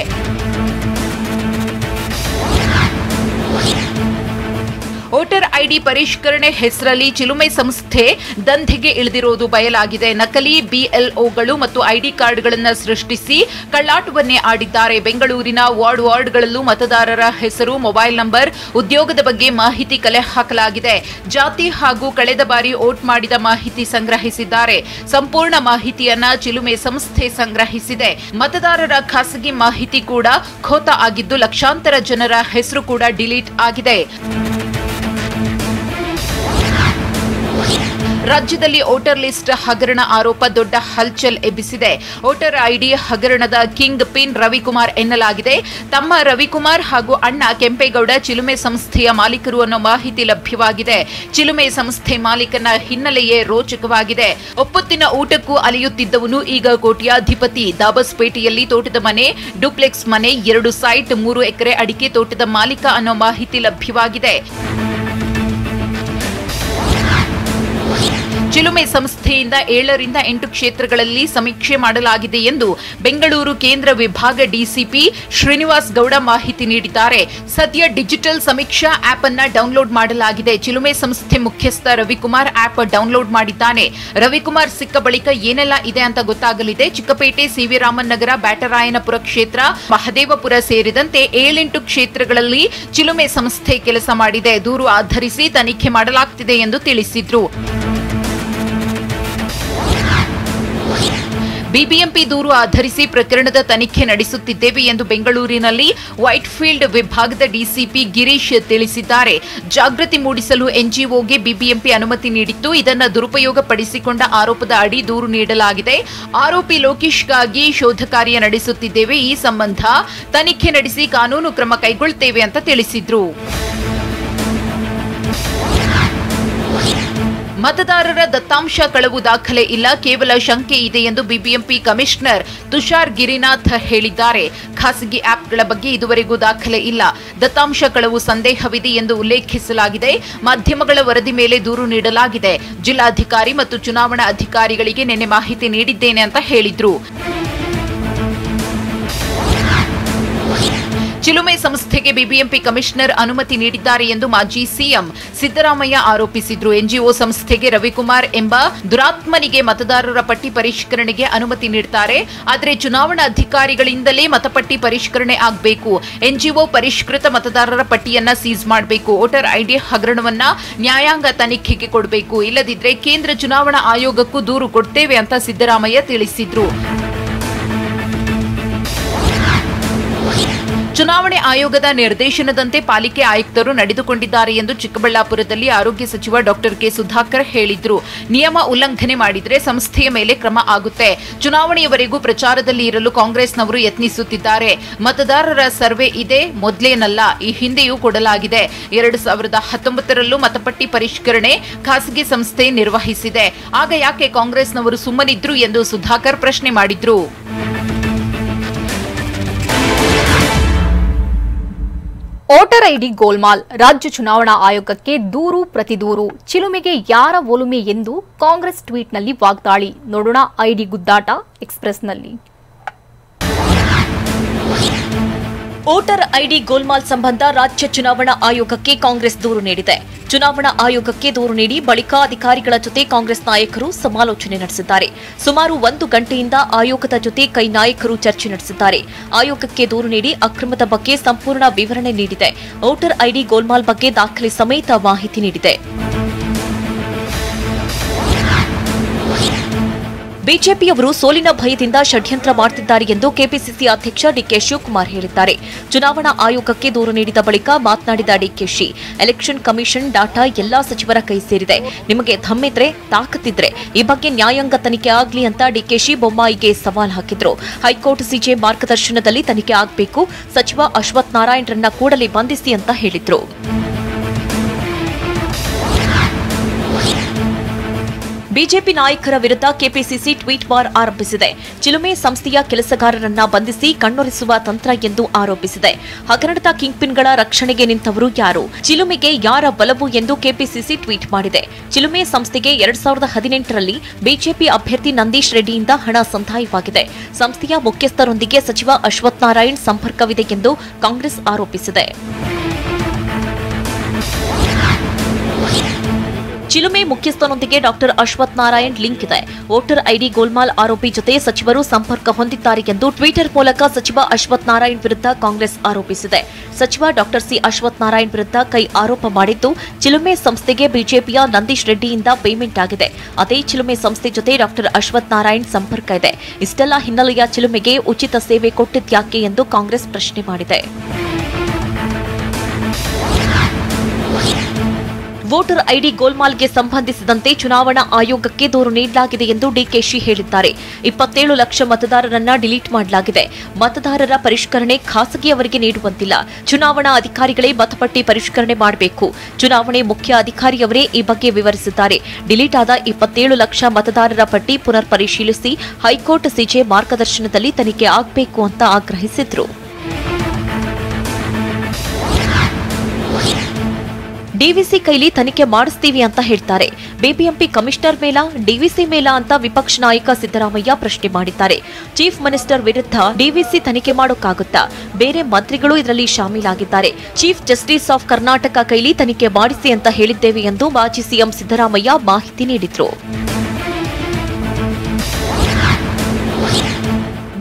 ವೋಟರ್ ಐಡಿ ಪರಿಷ್ಕರಣೆ ಹೆಸರಲ್ಲಿ ಚಿಲುಮೆ ಸಂಸ್ಥೆ ದಂಧೆಗೆ ಇಳಿದಿರುವುದು ಬಯಲಾಗಿದೆ. ನಕಲಿ ಬಿಎಲ್ಒಗಳು ಮತ್ತು ಐಡಿ ಕಾರ್ಡ್ಗಳನ್ನು ಸೃಷ್ಟಿಸಿ ಕಳ್ಳಾಟವನ್ನೇ ಆಡಿದ್ದಾರೆ. ಬೆಂಗಳೂರಿನ ವಾರ್ಡ್ಗಳಲ್ಲೂ ಮತದಾರರ ಹೆಸರು, ಮೊಬೈಲ್ ನಂಬರ್, ಉದ್ಯೋಗದ ಬಗ್ಗೆ ಮಾಹಿತಿ ಕಲೆ ಹಾಕಲಾಗಿದೆ. ಜಾತಿ ಹಾಗೂ ಕಳೆದ ಬಾರಿ ವೋಟ್ ಮಾಡಿದ ಮಾಹಿತಿ ಸಂಗ್ರಹಿಸಿದ್ದಾರೆ. ಸಂಪೂರ್ಣ ಮಾಹಿತಿಯನ್ನ ಚಿಲುಮೆ ಸಂಸ್ಥೆ ಸಂಗ್ರಹಿಸಿದೆ. ಮತದಾರರ ಖಾಸಗಿ ಮಾಹಿತಿ ಕೂಡ ಖೋತ ಆಗಿದ್ದು ಲಕ್ಷಾಂತರ ಜನರ ಹೆಸರು ಕೂಡ ಡಿಲೀಟ್ ಆಗಿದೆ. ರಾಜ್ಯದಲ್ಲಿ ವೋಟರ್ ಲಿಸ್ಟ್ ಹಗರಣ ಆರೋಪ ದೊಡ್ಡ ಹಲ್ಚಲ್ ಎಬ್ಬಿಸಿದೆ. ವೋಟರ್ ಐಡಿ ಹಗರಣದ ಕಿಂಗ್ ಪಿನ್ ರವಿಕುಮಾರ್ ಎನ್ನಲಾಗಿದೆ. ತಮ್ಮ ರವಿಕುಮಾರ್ ಹಾಗೂ ಅಣ್ಣ ಕೆಂಪೇಗೌಡ ಚಿಲುಮೆ ಸಂಸ್ಥೆಯ ಮಾಲೀಕರು ಅನ್ನೋ ಮಾಹಿತಿ ಲಭ್ಯವಾಗಿದೆ. ಚಿಲುಮೆ ಸಂಸ್ಥೆ ಮಾಲೀಕನ ಹಿನ್ನೆಲೆಯೇ ರೋಚಕವಾಗಿದೆ. ಒಪ್ಪತ್ತಿನ ಊಟಕ್ಕೂ ಅಲೆಯುತ್ತಿದ್ದವನು ಈಗ ಕೋಟ್ಯಾಧಿಪತಿ. ದಾಬಸ್ಪೇಟೆಯಲ್ಲಿ ತೋಟದ ಮನೆ, ಡುಪ್ಲೆಕ್ಸ್ ಮನೆ, 2 ಸೈಟ್, 3 ಎಕರೆ ಅಡಿಕೆ ತೋಟದ ಮಾಲೀಕ ಅನ್ನೋ ಮಾಹಿತಿ ಲಭ್ಯವಾಗಿದೆ. ಚಿಲುಮೆ ಸಂಸ್ಥೆಯಿಂದ 7 ರಿಂದ 8 ಕ್ಷೇತ್ರಗಳಲ್ಲಿ ಸಮೀಕ್ಷೆ ಮಾಡಲಾಗಿದೆ ಎಂದು ಬೆಂಗಳೂರು ಕೇಂದ್ರ ವಿಭಾಗ ಡಿಸಿಪಿ ಶ್ರೀನಿವಾಸ್ ಗೌಡ ಮಾಹಿತಿ ನೀಡಿದ್ದಾರೆ. ಸದ್ಯ ಡಿಜಿಟಲ್ ಸಮೀಕ್ಷಾ ಆಪ್ ಅನ್ನ ಡೌನ್ಲೋಡ್ ಮಾಡಲಾಗಿದೆ. ಚಿಲುಮೆ ಸಂಸ್ಥೆ ಮುಖ್ಯಸ್ಥ ರವಿಕುಮಾರ್ ಆಪ್ ಡೌನ್ಲೋಡ್ ಮಾಡಿದ್ದಾನೆ. ರವಿಕುಮಾರ್ ಸಿಕ್ಕ ಬಳಿಕ ಏನೆಲ್ಲ ಇದೆ ಅಂತ ಗೊತ್ತಾಗಲಿದೆ. ಚಿಕ್ಕಪೇಟೆ, ಸಿವಿ ರಾಮನ್ ನಗರ, ಬ್ಯಾಟರಾಯನಪುರ ಕ್ಷೇತ್ರ, ಮಹದೇವಪುರ ಸೇರಿದಂತೆ 7-8 ಕ್ಷೇತ್ರಗಳಲ್ಲಿ ಚಿಲುಮೆ ಸಂಸ್ಥೆ ಕೆಲಸ ಮಾಡಿದೆ. ದೂರು ಆಧರಿಸಿ ತನಿಖೆ ಮಾಡಲಾಗುತ್ತಿದೆ ಎಂದು ತಿಳಿಸಿದ್ರು. ಬಿಬಿಎಂಪಿ ದೂರು ಆಧರಿಸಿ ಪ್ರಕರಣದ ತನಿಖೆ ನಡೆಸುತ್ತಿದ್ದೇವೆ ಎಂದು ಬೆಂಗಳೂರಿನಲ್ಲಿ ವೈಟ್ಫೀಲ್ಡ್ ವಿಭಾಗದ ಡಿಸಿಪಿ ಗಿರೀಶ್ ತಿಳಿಸಿದ್ದಾರೆ. ಜಾಗೃತಿ ಮೂಡಿಸಲು ಎನ್ಜಿಒಗೆ ಬಿಬಿಎಂಪಿ ಅನುಮತಿ ನೀಡಿತ್ತು. ಇದನ್ನು ದುರುಪಯೋಗಪಡಿಸಿಕೊಂಡ ಆರೋಪದ ಅಡಿ ದೂರು ನೀಡಲಾಗಿದೆ. ಆರೋಪಿ ಲೋಕೇಶ್ಗಾಗಿ ಶೋಧ ಕಾರ್ಯ ನಡೆಸುತ್ತಿದ್ದೇವೆ. ಈ ಸಂಬಂಧ ತನಿಖೆ ನಡೆಸಿ ಕಾನೂನು ಕ್ರಮ ಕೈಗೊಳ್ಳುತ್ತೇವೆ ಅಂತ ತಿಳಿಸಿದ್ರು. ಮತದಾರರ ದತ್ತಾಂಶ ಕಳವು ದಾಖಲೆ ಇಲ್ಲ, ಕೇವಲ ಶಂಕೆ ಇದೆ ಎಂದು ಬಿಬಿಎಂಪಿ ಕಮಿಷನರ್ ತುಷಾರ್ ಗಿರಿನಾಥ್ ಹೇಳಿದ್ದಾರೆ. ಖಾಸಗಿ ಆಪ್ಗಳ ಬಗ್ಗೆ ಇದುವರೆಗೂ ದಾಖಲೆ ಇಲ್ಲ. ದತ್ತಾಂಶ ಕಳವು ಸಂದೇಹವಿದೆ ಎಂದು ಉಲ್ಲೇಖಿಸಲಾಗಿದೆ. ಮಾಧ್ಯಮಗಳ ವರದಿ ಮೇಲೆ ದೂರು ನೀಡಲಾಗಿದೆ. ಜಿಲ್ಲಾಧಿಕಾರಿ ಮತ್ತು ಚುನಾವಣಾ ಅಧಿಕಾರಿಗಳಿಗೆ ನಿನ್ನೆ ಮಾಹಿತಿ ನೀಡಿದ್ದೇನೆ ಅಂತ ಹೇಳಿದ್ರು. ಚಿಲುಮೆ ಸಂಸ್ಥೆಗೆ ಬಿಬಿಎಂಪಿ ಕಮಿಷನರ್ ಅನುಮತಿ ನೀಡಿದ್ದಾರೆ ಎಂದು ಮಾಜಿ ಸಿಎಂ ಸಿದ್ದರಾಮಯ್ಯ ಆರೋಪಿಸಿದ್ರು. ಎನ್ಜಿಒ ಸಂಸ್ಥೆಗೆ ರವಿಕುಮಾರ್ ಎಂಬ ದುರಾತ್ಮನಿಗೆ ಮತದಾರರ ಪಟ್ಟಿ ಪರಿಷ್ಕರಣೆಗೆ ಅನುಮತಿ ನೀಡುತ್ತಾರೆ. ಆದರೆ ಚುನಾವಣಾ ಅಧಿಕಾರಿಗಳಿಂದಲೇ ಮತಪಟ್ಟಿ ಪರಿಷ್ಕರಣೆ ಆಗಬೇಕು. ಎನ್ಜಿಒ ಪರಿಷ್ಕೃತ ಮತದಾರರ ಪಟ್ಟಿಯನ್ನ ಸೀಸ್ ಮಾಡಬೇಕು. ವೋಟರ್ ಐಡಿ ಹಗರಣವನ್ನ ನ್ಯಾಯಾಂಗ ತನಿಖೆಗೆ ಕೊಡಬೇಕು. ಇಲ್ಲದಿದ್ದರೆ ಕೇಂದ್ರ ಚುನಾವಣಾ ಆಯೋಗಕ್ಕೂ ದೂರು ಕೊಡ್ತೇವೆ ಅಂತ ಸಿದ್ದರಾಮಯ್ಯ ತಿಳಿಸಿದ್ರು. ಚುನಾವಣೆ ಆಯೋಗದ ನಿರ್ದೇಶನದಂತೆ ಪಾಲಿಕೆ ಆಯುಕ್ತರು ನಡೆದುಕೊಂಡಿದ್ದಾರೆ ಎಂದು ಚಿಕ್ಕಬಳ್ಳಾಪುರದಲ್ಲಿ ಆರೋಗ್ಯ ಸಚಿವ ಡಾಕ್ಟರ್ ಕೆ ಸುಧಾಕರ್ ಹೇಳಿದ್ರು. ನಿಯಮ ಉಲ್ಲಂಘನೆ ಮಾಡಿದರೆ ಸಂಸ್ಥೆಯ ಮೇಲೆ ಕ್ರಮ ಆಗುತ್ತೆ. ಚುನಾವಣೆಯವರೆಗೂ ಪ್ರಚಾರದಲ್ಲಿ ಇರಲು ಕಾಂಗ್ರೆಸ್ನವರು ಯತ್ನಿಸುತ್ತಿದ್ದಾರೆ. ಮತದಾರರ ಸರ್ವೆ ಇದೆ, ಮೊದಲೇನಲ್ಲ, ಈ ಹಿಂದೆಯೂ ಕೊಡಲಾಗಿದೆ. 2019ರಲ್ಲೂ ಮತಪಟ್ಟಿ ಪರಿಷ್ಕರಣೆ ಖಾಸಗಿ ಸಂಸ್ಥೆ ನಿರ್ವಹಿಸಿದೆ. ಆಗ ಯಾಕೆ ಕಾಂಗ್ರೆಸ್ನವರು ಸುಮ್ಮನಿದ್ರು ಎಂದು ಸುಧಾಕರ್ ಪ್ರಶ್ನೆ ಮಾಡಿದ್ರು. ವೋಟರ್ ಐಡಿ ಗೋಲ್ಮಾಲ್, ರಾಜ್ಯ ಚುನಾವಣಾ ಆಯೋಗಕ್ಕೆ ದೂರು ಪ್ರತಿದೂರು. ಚಿಲುಮೆಗೆ ಯಾರ ಒಲುಮೆ ಎಂದು ಕಾಂಗ್ರೆಸ್ ಟ್ವೀಟ್ನಲ್ಲಿ ವಾಗ್ದಾಳಿ. ನೋಡೋಣ ಐಡಿ ಗುದ್ದಾಟ ಎಕ್ಸ್‌ಪ್ರೆಸ್‌ನಲ್ಲಿ. ವೋಟರ್ ಐಡಿ ಗೋಲ್ಮಾಲ್ ಸಂಬಂಧ ರಾಜ್ಯ ಚುನಾವಣಾ ಆಯೋಗಕ್ಕೆ ಕಾಂಗ್ರೆಸ್ ದೂರು ನೀಡಿದೆ. ಚುನಾವಣಾ ಆಯೋಗಕ್ಕೆ ದೂರು ನೀಡಿ ಬಳಿಕ ಅಧಿಕಾರಿಗಳ ಜೊತೆ ಕಾಂಗ್ರೆಸ್ ನಾಯಕರು ಸಮಾಲೋಚನೆ ನಡೆಸಿದ್ದಾರೆ. ಸುಮಾರು 1 ಗಂಟೆಯಿಂದ ಆಯೋಗದ ಜೊತೆ ಕೈ ನಾಯಕರು ಚರ್ಚೆ ನಡೆಸಿದ್ದಾರೆ. ಆಯೋಗಕ್ಕೆ ದೂರು ನೀಡಿ ಅಕ್ರಮದ ಬಗ್ಗೆ ಸಂಪೂರ್ಣ ವಿವರಣೆ ನೀಡಿದೆ. ವೋಟರ್ ಐಡಿ ಗೋಲ್ಮಾಲ್ ಬಗ್ಗೆ ದಾಖಲೆ ಸಮೇತ ಮಾಹಿತಿ ನೀಡಿದೆ. ಬಿಜೆಪಿಯವರು ಸೋಲಿನ ಭಯದಿಂದ ಷಡ್ಯಂತ್ರ ಮಾಡುತ್ತಿದ್ದಾರೆ ಎಂದು ಕೆಪಿಸಿಸಿ ಅಧ್ಯಕ್ಷ ಡಿಕೆ ಶಿವಕುಮಾರ್ ಹೇಳಿದ್ದಾರೆ. ಚುನಾವಣಾ ಆಯೋಗಕ್ಕೆ ದೂರು ನೀಡಿದ ಬಳಿಕ ಮಾತನಾಡಿದ ಡಿಕೆಶಿ, ಎಲೆಕ್ಷನ್ ಕಮಿಷನ್ ಡಾಟಾ ಎಲ್ಲಾ ಸಚಿವರ ಕೈ ಸೇರಿದೆ. ನಿಮಗೆ ದಮ್ಮಿದ್ರೆ, ತಾಕತ್ತಿದ್ರೆ ಈ ಬಗ್ಗೆ ನ್ಯಾಯಾಂಗ ತನಿಖೆ ಆಗಲಿ ಅಂತ ಡಿಕೆಶಿ ಬೊಮ್ಮಾಯಿಗೆ ಸವಾಲ್ ಹಾಕಿದ್ರು. ಹೈಕೋರ್ಟ್ ಸಿಜೆ ಮಾರ್ಗದರ್ಶನದಲ್ಲಿ ತನಿಖೆ ಆಗಬೇಕು. ಸಚಿವ ಅಶ್ವಥ್ ನಾರಾಯಣರನ್ನ ಕೂಡಲೇ ಬಂಧಿಸಿ ಅಂತ ಹೇಳಿದ್ರು. ಬಿಜೆಪಿ ನಾಯಕರ ವಿರುದ್ಧ ಕೆಪಿಸಿಸಿ ಟ್ವೀಟ್ ವಾರ್ ಆರಂಭಿಸಿದೆ. ಚಿಲುಮೆ ಸಂಸ್ಥೆಯ ಕೆಲಸಗಾರರನ್ನ ಬಂಧಿಸಿ ಕಣ್ಣೊರೆಸುವ ತಂತ್ರ ಎಂದು ಆರೋಪಿಸಿದೆ. ಹಗರಣದ ಕಿಂಗ್ಪಿನ್ಗಳ ರಕ್ಷಣೆಗೆ ನಿಂತವರು ಯಾರು? ಚಿಲುಮೆಗೆ ಯಾರ ಬಲವು ಎಂದು ಕೆಪಿಸಿಸಿ ಟ್ವೀಟ್ ಮಾಡಿದೆ. ಚಿಲುಮೆ ಸಂಸ್ಥೆಗೆ 2018ರಲ್ಲಿ ಬಿಜೆಪಿ ಅಭ್ಯರ್ಥಿ ನಂದೀಶ್ ರೆಡ್ಡಿಯಿಂದ ಹಣ ಸಂದಾಯವಾಗಿದೆ. ಸಂಸ್ಥೆಯ ಮುಖ್ಯಸ್ಥರೊಂದಿಗೆ ಸಚಿವ ಅಶ್ವಥ್ ನಾರಾಯಣ್ ಸಂಪರ್ಕವಿದೆ ಎಂದು ಕಾಂಗ್ರೆಸ್ ಆರೋಪಿಸಿದೆ. ಚಿಲುಮೆ ಮುಖ್ಯಸ್ಥನೊಂದಿಗೆ ಡಾಕ್ಟರ್ ಅಶ್ವಥ್ ನಾರಾಯಣ್ ಲಿಂಕ್ ಇದೆ. ವೋಟರ್ ಐಡಿ ಗೋಲ್ಮಾಲ್ ಆರೋಪಿ ಜೊತೆ ಸಚಿವರು ಸಂಪರ್ಕ ಹೊಂದಿದ್ದಾರೆ ಎಂದು ಟ್ವಿಟರ್ ಮೂಲಕ ಸಚಿವ ಅಶ್ವಥ್ ನಾರಾಯಣ್ ವಿರುದ್ಧ ಕಾಂಗ್ರೆಸ್ ಆರೋಪಿಸಿದೆ. ಸಚಿವ ಡಾಕ್ಟರ್ ಸಿ ಅಶ್ವಥ್ ನಾರಾಯಣ್ ವಿರುದ್ಧ ಕೈ ಆರೋಪ ಮಾಡಿದ್ದು, ಚಿಲುಮೆ ಸಂಸ್ಥೆಗೆ ಬಿಜೆಪಿಯ ನಂದೀಶ್ ರೆಡ್ಡಿಯಿಂದ ಪೇಮೆಂಟ್ ಆಗಿದೆ. ಅದೇ ಚಿಲುಮೆ ಸಂಸ್ಥೆ ಜೊತೆ ಡಾಕ್ಟರ್ ಅಶ್ವಥ್ ನಾರಾಯಣ್ ಸಂಪರ್ಕ ಇದೆ. ಇಷ್ಟೆಲ್ಲ ಹಿನ್ನೆಲೆಯ ಚಿಲುಮೆಗೆ ಉಚಿತ ಸೇವೆ ಕೊಟ್ಟಿದ್ಯಾಕೆ ಎಂದು ಕಾಂಗ್ರೆಸ್ ಪ್ರಶ್ನೆ ಮಾಡಿದೆ. ವೋಟರ್ ಐಡಿ ಗೋಲ್ಮಾಲ್ಗೆ ಸಂಬಂಧಿಸಿದಂತೆ ಚುನಾವಣಾ ಆಯೋಗಕ್ಕೆ ದೂರು ನೀಡಲಾಗಿದೆ ಎಂದು ಡಿಕೆಶಿ ಹೇಳಿದ್ದಾರೆ. 27 ಲಕ್ಷ ಮತದಾರರನ್ನ ಡಿಲೀಟ್ ಮಾಡಲಾಗಿದೆ. ಮತದಾರರ ಪರಿಷ್ಕರಣೆ ಖಾಸಗಿಯವರಿಗೆ ನೀಡುವಂತಿಲ್ಲ. ಚುನಾವಣಾ ಅಧಿಕಾರಿಗಳೇ ಮತಪಟ್ಟಿ ಪರಿಷ್ಕರಣೆ ಮಾಡಬೇಕು. ಚುನಾವಣೆ ಮುಖ್ಯ ಅಧಿಕಾರಿಯವರೇ ಈ ಬಗ್ಗೆ ವಿವರಿಸಿದ್ದಾರೆ. ಡಿಲೀಟ್ ಆದ 27 ಲಕ್ಷ ಮತದಾರರ ಪಟ್ಟಿ ಪುನರ್ ಪರಿಶೀಲಿಸಿ ಹೈಕೋರ್ಟ್ ಸಿಜೆ ಮಾರ್ಗದರ್ಶನದಲ್ಲಿ ತನಿಖೆ ಆಗಬೇಕು ಅಂತ ಆಗ್ರಹಿಸಿದ್ರು. ಡಿವಿಸಿ ಕೈಲಿ ತನಿಖೆ ಮಾಡಿಸ್ತೀವಿ ಅಂತ ಹೇಳ್ತಾರೆ. ಬಿಬಿಎಂಪಿ ಕಮಿಷನರ್ ಮೇಲ, ಡಿವಿಸಿ ಮೇಲ ಅಂತ ವಿಪಕ್ಷ ನಾಯಕ ಸಿದ್ದರಾಮಯ್ಯ ಪ್ರಶ್ನೆ ಮಾಡಿದ್ದಾರೆ. ಚೀಫ್ ಮಿನಿಸ್ಟರ್ ವಿರುದ್ಧ ಡಿವಿಸಿ ತನಿಖೆ ಮಾಡೋಕ್ಕಾಗುತ್ತಾ? ಬೇರೆ ಮಂತ್ರಿಗಳು ಇದರಲ್ಲಿ ಶಾಮೀಲಾಗಿದ್ದಾರೆ. ಚೀಫ್ ಜಸ್ಟಿಸ್ ಆಫ್ ಕರ್ನಾಟಕ ಕೈಲಿ ತನಿಖೆ ಮಾಡಿಸಿ ಅಂತ ಹೇಳಿದ್ದೇವೆ ಎಂದು ಮಾಜಿ ಸಿಎಂ ಸಿದ್ದರಾಮಯ್ಯ ಮಾಹಿತಿ ನೀಡಿದ್ರು.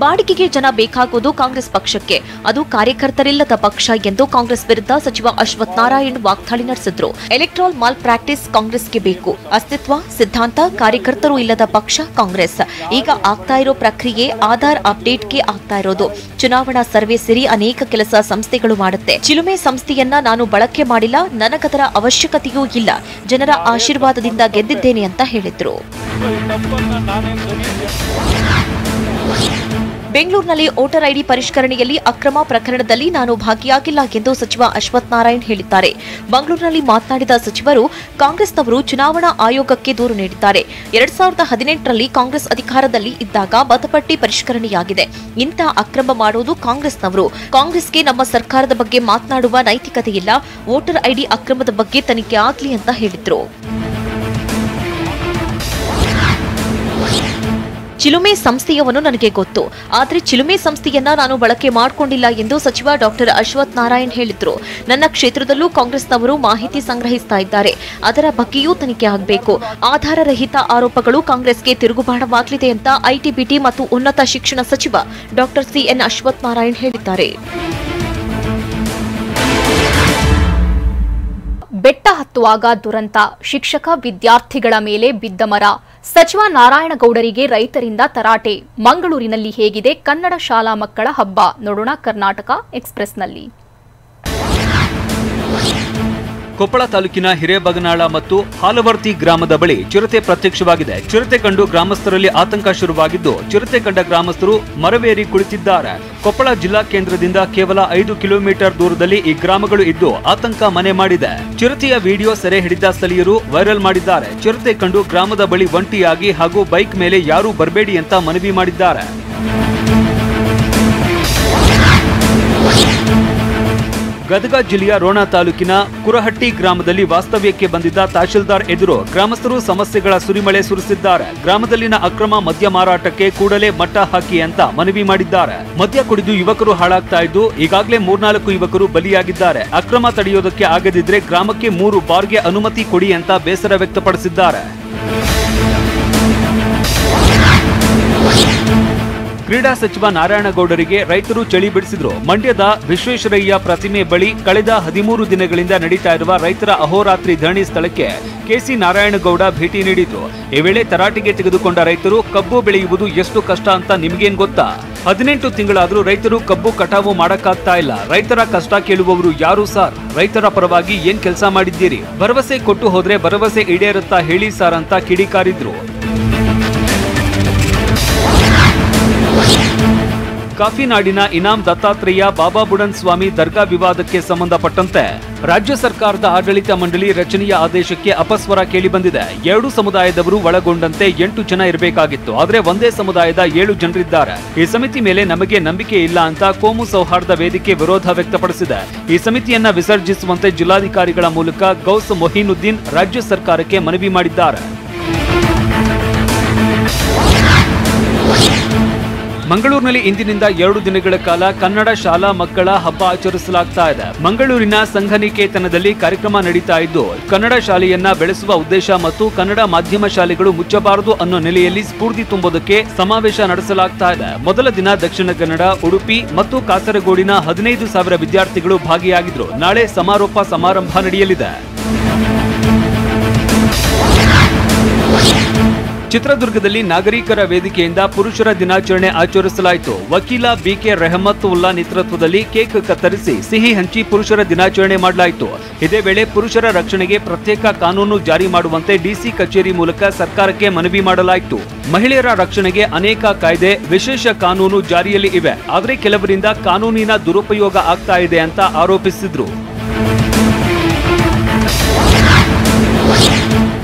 ಬಾಡಿಗೆಗೆ ಜನ ಬೇಕಾಗುವುದು ಕಾಂಗ್ರೆಸ್ ಪಕ್ಷಕ್ಕೆ, ಅದು ಕಾರ್ಯಕರ್ತರಿಲ್ಲದ ಪಕ್ಷ ಎಂದು ಕಾಂಗ್ರೆಸ್ ವಿರುದ್ಧ ಸಚಿವ ಅಶ್ವಥ್ ನಾರಾಯಣ್ ವಾಗ್ದಾಳಿ ನಡೆಸಿದ್ರು. ಎಲೆಕ್ಟ್ರಾಲ್ ಮಾಲ್ ಪ್ರಾಕ್ಟೀಸ್ ಕಾಂಗ್ರೆಸ್ಗೆ ಬೇಕು. ಅಸ್ತಿತ್ವ, ಸಿದ್ಧಾಂತ, ಕಾರ್ಯಕರ್ತರು ಇಲ್ಲದ ಪಕ್ಷ ಕಾಂಗ್ರೆಸ್. ಈಗ ಆಗ್ತಾ ಇರೋ ಪ್ರಕ್ರಿಯೆ ಆಧಾರ್ ಅಪ್ಡೇಟ್ಗೆ ಆಗ್ತಾ ಇರೋದು. ಚುನಾವಣಾ ಸರ್ವೆ ಸೇರಿ ಅನೇಕ ಕೆಲಸ ಸಂಸ್ಥೆಗಳು ಮಾಡುತ್ತೆ. ಚಿಲುಮೆ ಸಂಸ್ಥೆಯನ್ನ ನಾನು ಬಳಕೆ ಮಾಡಿಲ್ಲ, ನನಗದರ ಅವಶ್ಯಕತೆಯೂ ಇಲ್ಲ. ಜನರ ಆಶೀರ್ವಾದದಿಂದ ಗೆದ್ದಿದ್ದೇನೆ ಅಂತ ಹೇಳಿದ್ರು. ಬೆಂಗಳೂರಿನಲ್ಲಿ ವೋಟರ್ ಐಡಿ ಪರಿಷ್ಕರಣೆಯಲ್ಲಿ ಅಕ್ರಮ ಪ್ರಕರಣದಲ್ಲಿ ನಾನು ಭಾಗಿಯಾಗಿಲ್ಲ ಎಂದು ಸಚಿವ ಅಶ್ವಥ್ ನಾರಾಯಣ್ ಹೇಳಿದ್ದಾರೆ. ಮಂಗಳೂರಿನಲ್ಲಿ ಮಾತನಾಡಿದ ಸಚಿವರು, ಕಾಂಗ್ರೆಸ್ನವರು ಚುನಾವಣಾ ಆಯೋಗಕ್ಕೆ ದೂರು ನೀಡಿದ್ದಾರೆ. 2018ರಲ್ಲಿ ಕಾಂಗ್ರೆಸ್ ಅಧಿಕಾರದಲ್ಲಿ ಇದ್ದಾಗ ಮತಪಟ್ಟಿ ಪರಿಷ್ಕರಣೆಯಾಗಿದೆ. ಇಂಥ ಅಕ್ರಮ ಮಾಡುವುದು ಕಾಂಗ್ರೆಸ್ನವರು. ಕಾಂಗ್ರೆಸ್ಗೆ ನಮ್ಮ ಸರ್ಕಾರದ ಬಗ್ಗೆ ಮಾತನಾಡುವ ನೈತಿಕತೆ ಇಲ್ಲ. ವೋಟರ್ ಐಡಿ ಅಕ್ರಮದ ಬಗ್ಗೆ ತನಿಖೆ ಆಗಲಿ ಅಂತ ಹೇಳಿದ್ರು. ಚಿಲುಮೆ ಸಂಸ್ಥೆಯವನು ನನಗೆ ಗೊತ್ತು, ಆದರೆ ಚಿಲುಮೆ ಸಂಸ್ಥೆಯನ್ನ ನಾನು ಬಳಕೆ ಮಾಡಿಕೊಂಡಿಲ್ಲ ಎಂದು ಸಚಿವ ಡಾಕ್ಟರ್ ಅಶ್ವಥ್ ನಾರಾಯಣ್ ಹೇಳಿದ್ರು. ನನ್ನ ಕ್ಷೇತ್ರದಲ್ಲೂ ಕಾಂಗ್ರೆಸ್ನವರು ಮಾಹಿತಿ ಸಂಗ್ರಹಿಸ್ತಾ ಇದ್ದಾರೆ. ಅದರ ಬಗ್ಗೆಯೂ ತನಿಖೆ ಆಗಬೇಕು. ಆಧಾರರಹಿತ ಆರೋಪಗಳು ಕಾಂಗ್ರೆಸ್ಗೆ ತಿರುಗುಬಾಣವಾಗಲಿದೆ ಅಂತ ಐಟಿ, ಬಿಟಿ ಮತ್ತು ಉನ್ನತ ಶಿಕ್ಷಣ ಸಚಿವ ಡಾಕ್ಟರ್ ಸಿಎನ್ ಅಶ್ವಥ್ ನಾರಾಯಣ್ ಹೇಳಿದ್ದಾರೆ. ಬೆಟ್ಟ ಹತ್ತುವಾಗ ದುರಂತ, ಶಿಕ್ಷಕ ವಿದ್ಯಾರ್ಥಿಗಳ ಮೇಲೆ ಬಿದ್ದ ಮರ. ಸಚಿವ ನಾರಾಯಣಗೌಡರಿಗೆ ರೈತರಿಂದ ತರಾಟೆ. ಮಂಗಳೂರಿನಲ್ಲಿ ಹೇಗಿದೆ ಕನ್ನಡ ಶಾಲಾ ಮಕ್ಕಳ ಹಬ್ಬ? ನೋಡೋಣ ಕರ್ನಾಟಕ ಎಕ್ಸ್‌ಪ್ರೆಸ್‌ನಲ್ಲಿ. ಕೊಪ್ಪಳ ತಾಲೂಕಿನ ಹಿರೇಬಗನಾಳ ಮತ್ತು ಹಾಲವರ್ತಿ ಗ್ರಾಮದ ಬಳಿ ಚಿರತೆ ಪ್ರತ್ಯಕ್ಷವಾಗಿದೆ. ಚಿರತೆ ಕಂಡು ಗ್ರಾಮಸ್ಥರಲ್ಲಿ ಆತಂಕ ಶುರುವಾಗಿದ್ದು, ಚಿರತೆ ಕಂಡ ಗ್ರಾಮಸ್ಥರು ಮರವೇರಿ ಕುಳಿತಿದ್ದಾರೆ. ಕೊಪ್ಪಳ ಜಿಲ್ಲಾ ಕೇಂದ್ರದಿಂದ ಕೇವಲ 5 ಕಿಲೋಮೀಟರ್ ದೂರದಲ್ಲಿ ಈ ಗ್ರಾಮಗಳು ಇದ್ದು ಆತಂಕ ಮನೆ ಮಾಡಿದೆ. ಚಿರತೆಯ ವಿಡಿಯೋ ಸೆರೆ ಹಿಡಿದ ಸ್ಥಳೀಯರು ವೈರಲ್ ಮಾಡಿದ್ದಾರೆ. ಚಿರತೆ ಕಂಡು ಗ್ರಾಮದ ಬಳಿ ಒಂಟಿಯಾಗಿ ಹಾಗೂ ಬೈಕ್ ಮೇಲೆ ಯಾರೂ ಬರಬೇಡಿ ಅಂತ ಮನವಿ ಮಾಡಿದ್ದಾರೆ. ಗದಗ ಜಿಲ್ಲೆಯ ರೋಣ ತಾಲೂಕಿನ ಕುರಹಟ್ಟಿ ಗ್ರಾಮದಲ್ಲಿ ವಾಸ್ತವ್ಯಕ್ಕೆ ಬಂದಿದ್ದ ತಹಶೀಲ್ದಾರ್ ಎದುರು ಗ್ರಾಮಸ್ಥರು ಸಮಸ್ಯೆಗಳ ಸುರಿಮಳೆ ಸುರಿಸಿದ್ದಾರೆ. ಗ್ರಾಮದಲ್ಲಿನ ಅಕ್ರಮ ಮದ್ಯ ಮಾರಾಟಕ್ಕೆ ಕೂಡಲೇ ಮಟ್ಟ ಹಾಕಿ ಅಂತ ಮನವಿ ಮಾಡಿದ್ದಾರೆ. ಮದ್ಯ ಕುಡಿದು ಯುವಕರು ಹಾಳಾಗ್ತಾ ಇದ್ದು ಈಗಾಗಲೇ 3-4 ಯುವಕರು ಬಲಿಯಾಗಿದ್ದಾರೆ. ಅಕ್ರಮ ತಡೆಯೋದಕ್ಕೆ ಆಗದಿದ್ರೆ ಗ್ರಾಮಕ್ಕೆ 3 ಬಾರ್ಗೆ ಅನುಮತಿ ಕೊಡಿ ಅಂತ ಬೇಸರ ವ್ಯಕ್ತಪಡಿಸಿದ್ದಾರೆ. ಕ್ರೀಡಾ ಸಚಿವ ನಾರಾಯಣಗೌಡರಿಗೆ ರೈತರು ಚಳಿ ಬಿಡಿಸಿದ್ರು. ಮಂಡ್ಯದ ವಿಶ್ವೇಶ್ವರಯ್ಯ ಪ್ರತಿಮೆ ಬಳಿ ಕಳೆದ 13 ದಿನಗಳಿಂದ ನಡೀತಾ ಇರುವ ರೈತರ ಅಹೋರಾತ್ರಿ ಧರಣಿ ಸ್ಥಳಕ್ಕೆ ಕೆಸಿ ನಾರಾಯಣಗೌಡ ಭೇಟಿ ನೀಡಿದ್ರು. ಈ ವೇಳೆ ತರಾಟೆಗೆ ತೆಗೆದುಕೊಂಡ ರೈತರು, ಕಬ್ಬು ಬೆಳೆಯುವುದು ಎಷ್ಟು ಕಷ್ಟ ಅಂತ ನಿಮ್ಗೇನ್ ಗೊತ್ತಾ? 18 ತಿಂಗಳಾದ್ರೂ ರೈತರು ಕಬ್ಬು ಕಟಾವು ಮಾಡಕ್ಕಾಗ್ತಾ ಇಲ್ಲ. ರೈತರ ಕಷ್ಟ ಕೇಳುವವರು ಯಾರು ಸಾರ್? ರೈತರ ಪರವಾಗಿ ಏನ್ ಕೆಲಸ ಮಾಡಿದ್ದೀರಿ? ಭರವಸೆ ಕೊಟ್ಟು ಹೋದ್ರೆ ಭರವಸೆ ಈಡೇರುತ್ತಾ ಹೇಳಿ ಸಾರ್ ಅಂತ ಕಿಡಿಕಾರಿದ್ರು. ಕಾಫಿನಾಡಿನ ಇನಾಮ್ ದತ್ತಾತ್ರೇಯ ಬಾಬಾ ಬುಡನ್ ಸ್ವಾಮಿ ದರ್ಗಾ ವಿವಾದಕ್ಕೆ ಸಂಬಂಧಪಟ್ಟಂತೆ ರಾಜ್ಯ ಸರ್ಕಾರದ ಆಡಳಿತ ಮಂಡಳಿ ರಚನೆಯ ಆದೇಶಕ್ಕೆ ಅಪಸ್ವರ ಕೇಳಿಬಂದಿದೆ. 2 ಸಮುದಾಯದವರು ಒಳಗೊಂಡಂತೆ 8 ಜನ ಇರಬೇಕಾಗಿತ್ತು. ಆದರೆ ಒಂದೇ ಸಮುದಾಯದ 7 ಜನರಿದ್ದಾರೆ. ಈ ಸಮಿತಿ ಮೇಲೆ ನಮಗೆ ನಂಬಿಕೆ ಇಲ್ಲ ಅಂತ ಕೋಮು ಸೌಹಾರ್ದ ವೇದಿಕೆ ವಿರೋಧ ವ್ಯಕ್ತಪಡಿಸಿದೆ. ಈ ಸಮಿತಿಯನ್ನ ವಿಸರ್ಜಿಸುವಂತೆ ಜಿಲ್ಲಾಧಿಕಾರಿಗಳ ಮೂಲಕ ಗೌಸ್ ಮೊಹಿನುದ್ದೀನ್ ರಾಜ್ಯ ಸರ್ಕಾರಕ್ಕೆ ಮನವಿ ಮಾಡಿದ್ದಾರೆ. ಮಂಗಳೂರಿನಲ್ಲಿ ಇಂದಿನಿಂದ 2 ದಿನಗಳ ಕಾಲ ಕನ್ನಡ ಶಾಲಾ ಮಕ್ಕಳ ಹಬ್ಬ ಆಚರಿಸಲಾಗ್ತಾ ಇದೆ. ಮಂಗಳೂರಿನ ಸಂಘನಿಕೇತನದಲ್ಲಿ ಕಾರ್ಯಕ್ರಮ ನಡೀತಾ ಇದ್ದು, ಕನ್ನಡ ಶಾಲೆಯನ್ನ ಬೆಳೆಸುವ ಉದ್ದೇಶ ಮತ್ತು ಕನ್ನಡ ಮಾಧ್ಯಮ ಶಾಲೆಗಳು ಮುಚ್ಚಬಾರದು ಅನ್ನೋ ನೆಲೆಯಲ್ಲಿ ಸ್ಫೂರ್ತಿ ತುಂಬುವುದಕ್ಕೆ ಸಮಾವೇಶ ನಡೆಸಲಾಗ್ತಾ ಇದೆ. ಮೊದಲ ದಿನ ದಕ್ಷಿಣ ಕನ್ನಡ, ಉಡುಪಿ ಮತ್ತು ಕಾಸರಗೋಡಿನ 15,000 ವಿದ್ಯಾರ್ಥಿಗಳು ಭಾಗಿಯಾಗಿದ್ರು. ನಾಳೆ ಸಮಾರೋಪ ಸಮಾರಂಭ ನಡೆಯಲಿದೆ. ಚಿತ್ರದುರ್ಗದಲ್ಲಿ ನಾಗರಿಕರ ವೇದಿಕೆಯಿಂದ ಪುರುಷರ ದಿನಾಚರಣೆ ಆಚರಿಸಲಾಯಿತು. ವಕೀಲ ಬಿಕೆ ರೆಹಮತುಲ್ಲಾ ನೇತೃತ್ವದಲ್ಲಿ ಕೇಕ್ ಕತ್ತರಿಸಿ ಸಿಹಿ ಹಂಚಿ ಪುರುಷರ ದಿನಾಚರಣೆ ಮಾಡಲಾಯಿತು. ಇದೇ ವೇಳೆ ಪುರುಷರ ರಕ್ಷಣೆಗೆ ಪ್ರತ್ಯೇಕ ಕಾನೂನು ಜಾರಿ ಮಾಡುವಂತೆ ಡಿಸಿ ಕಚೇರಿ ಮೂಲಕ ಸರ್ಕಾರಕ್ಕೆ ಮನವಿ ಮಾಡಲಾಯಿತು. ಮಹಿಳೆಯರ ರಕ್ಷಣೆಗೆ ಅನೇಕ ಕಾಯ್ದೆ, ವಿಶೇಷ ಕಾನೂನು ಜಾರಿಯಲ್ಲಿ ಇವೆ, ಆದರೆ ಕೆಲವರಿಂದ ಕಾನೂನಿನ ದುರುಪಯೋಗ ಆಗ್ತಾ ಇದೆ ಅಂತ ಆರೋಪಿಸಿದ್ರು.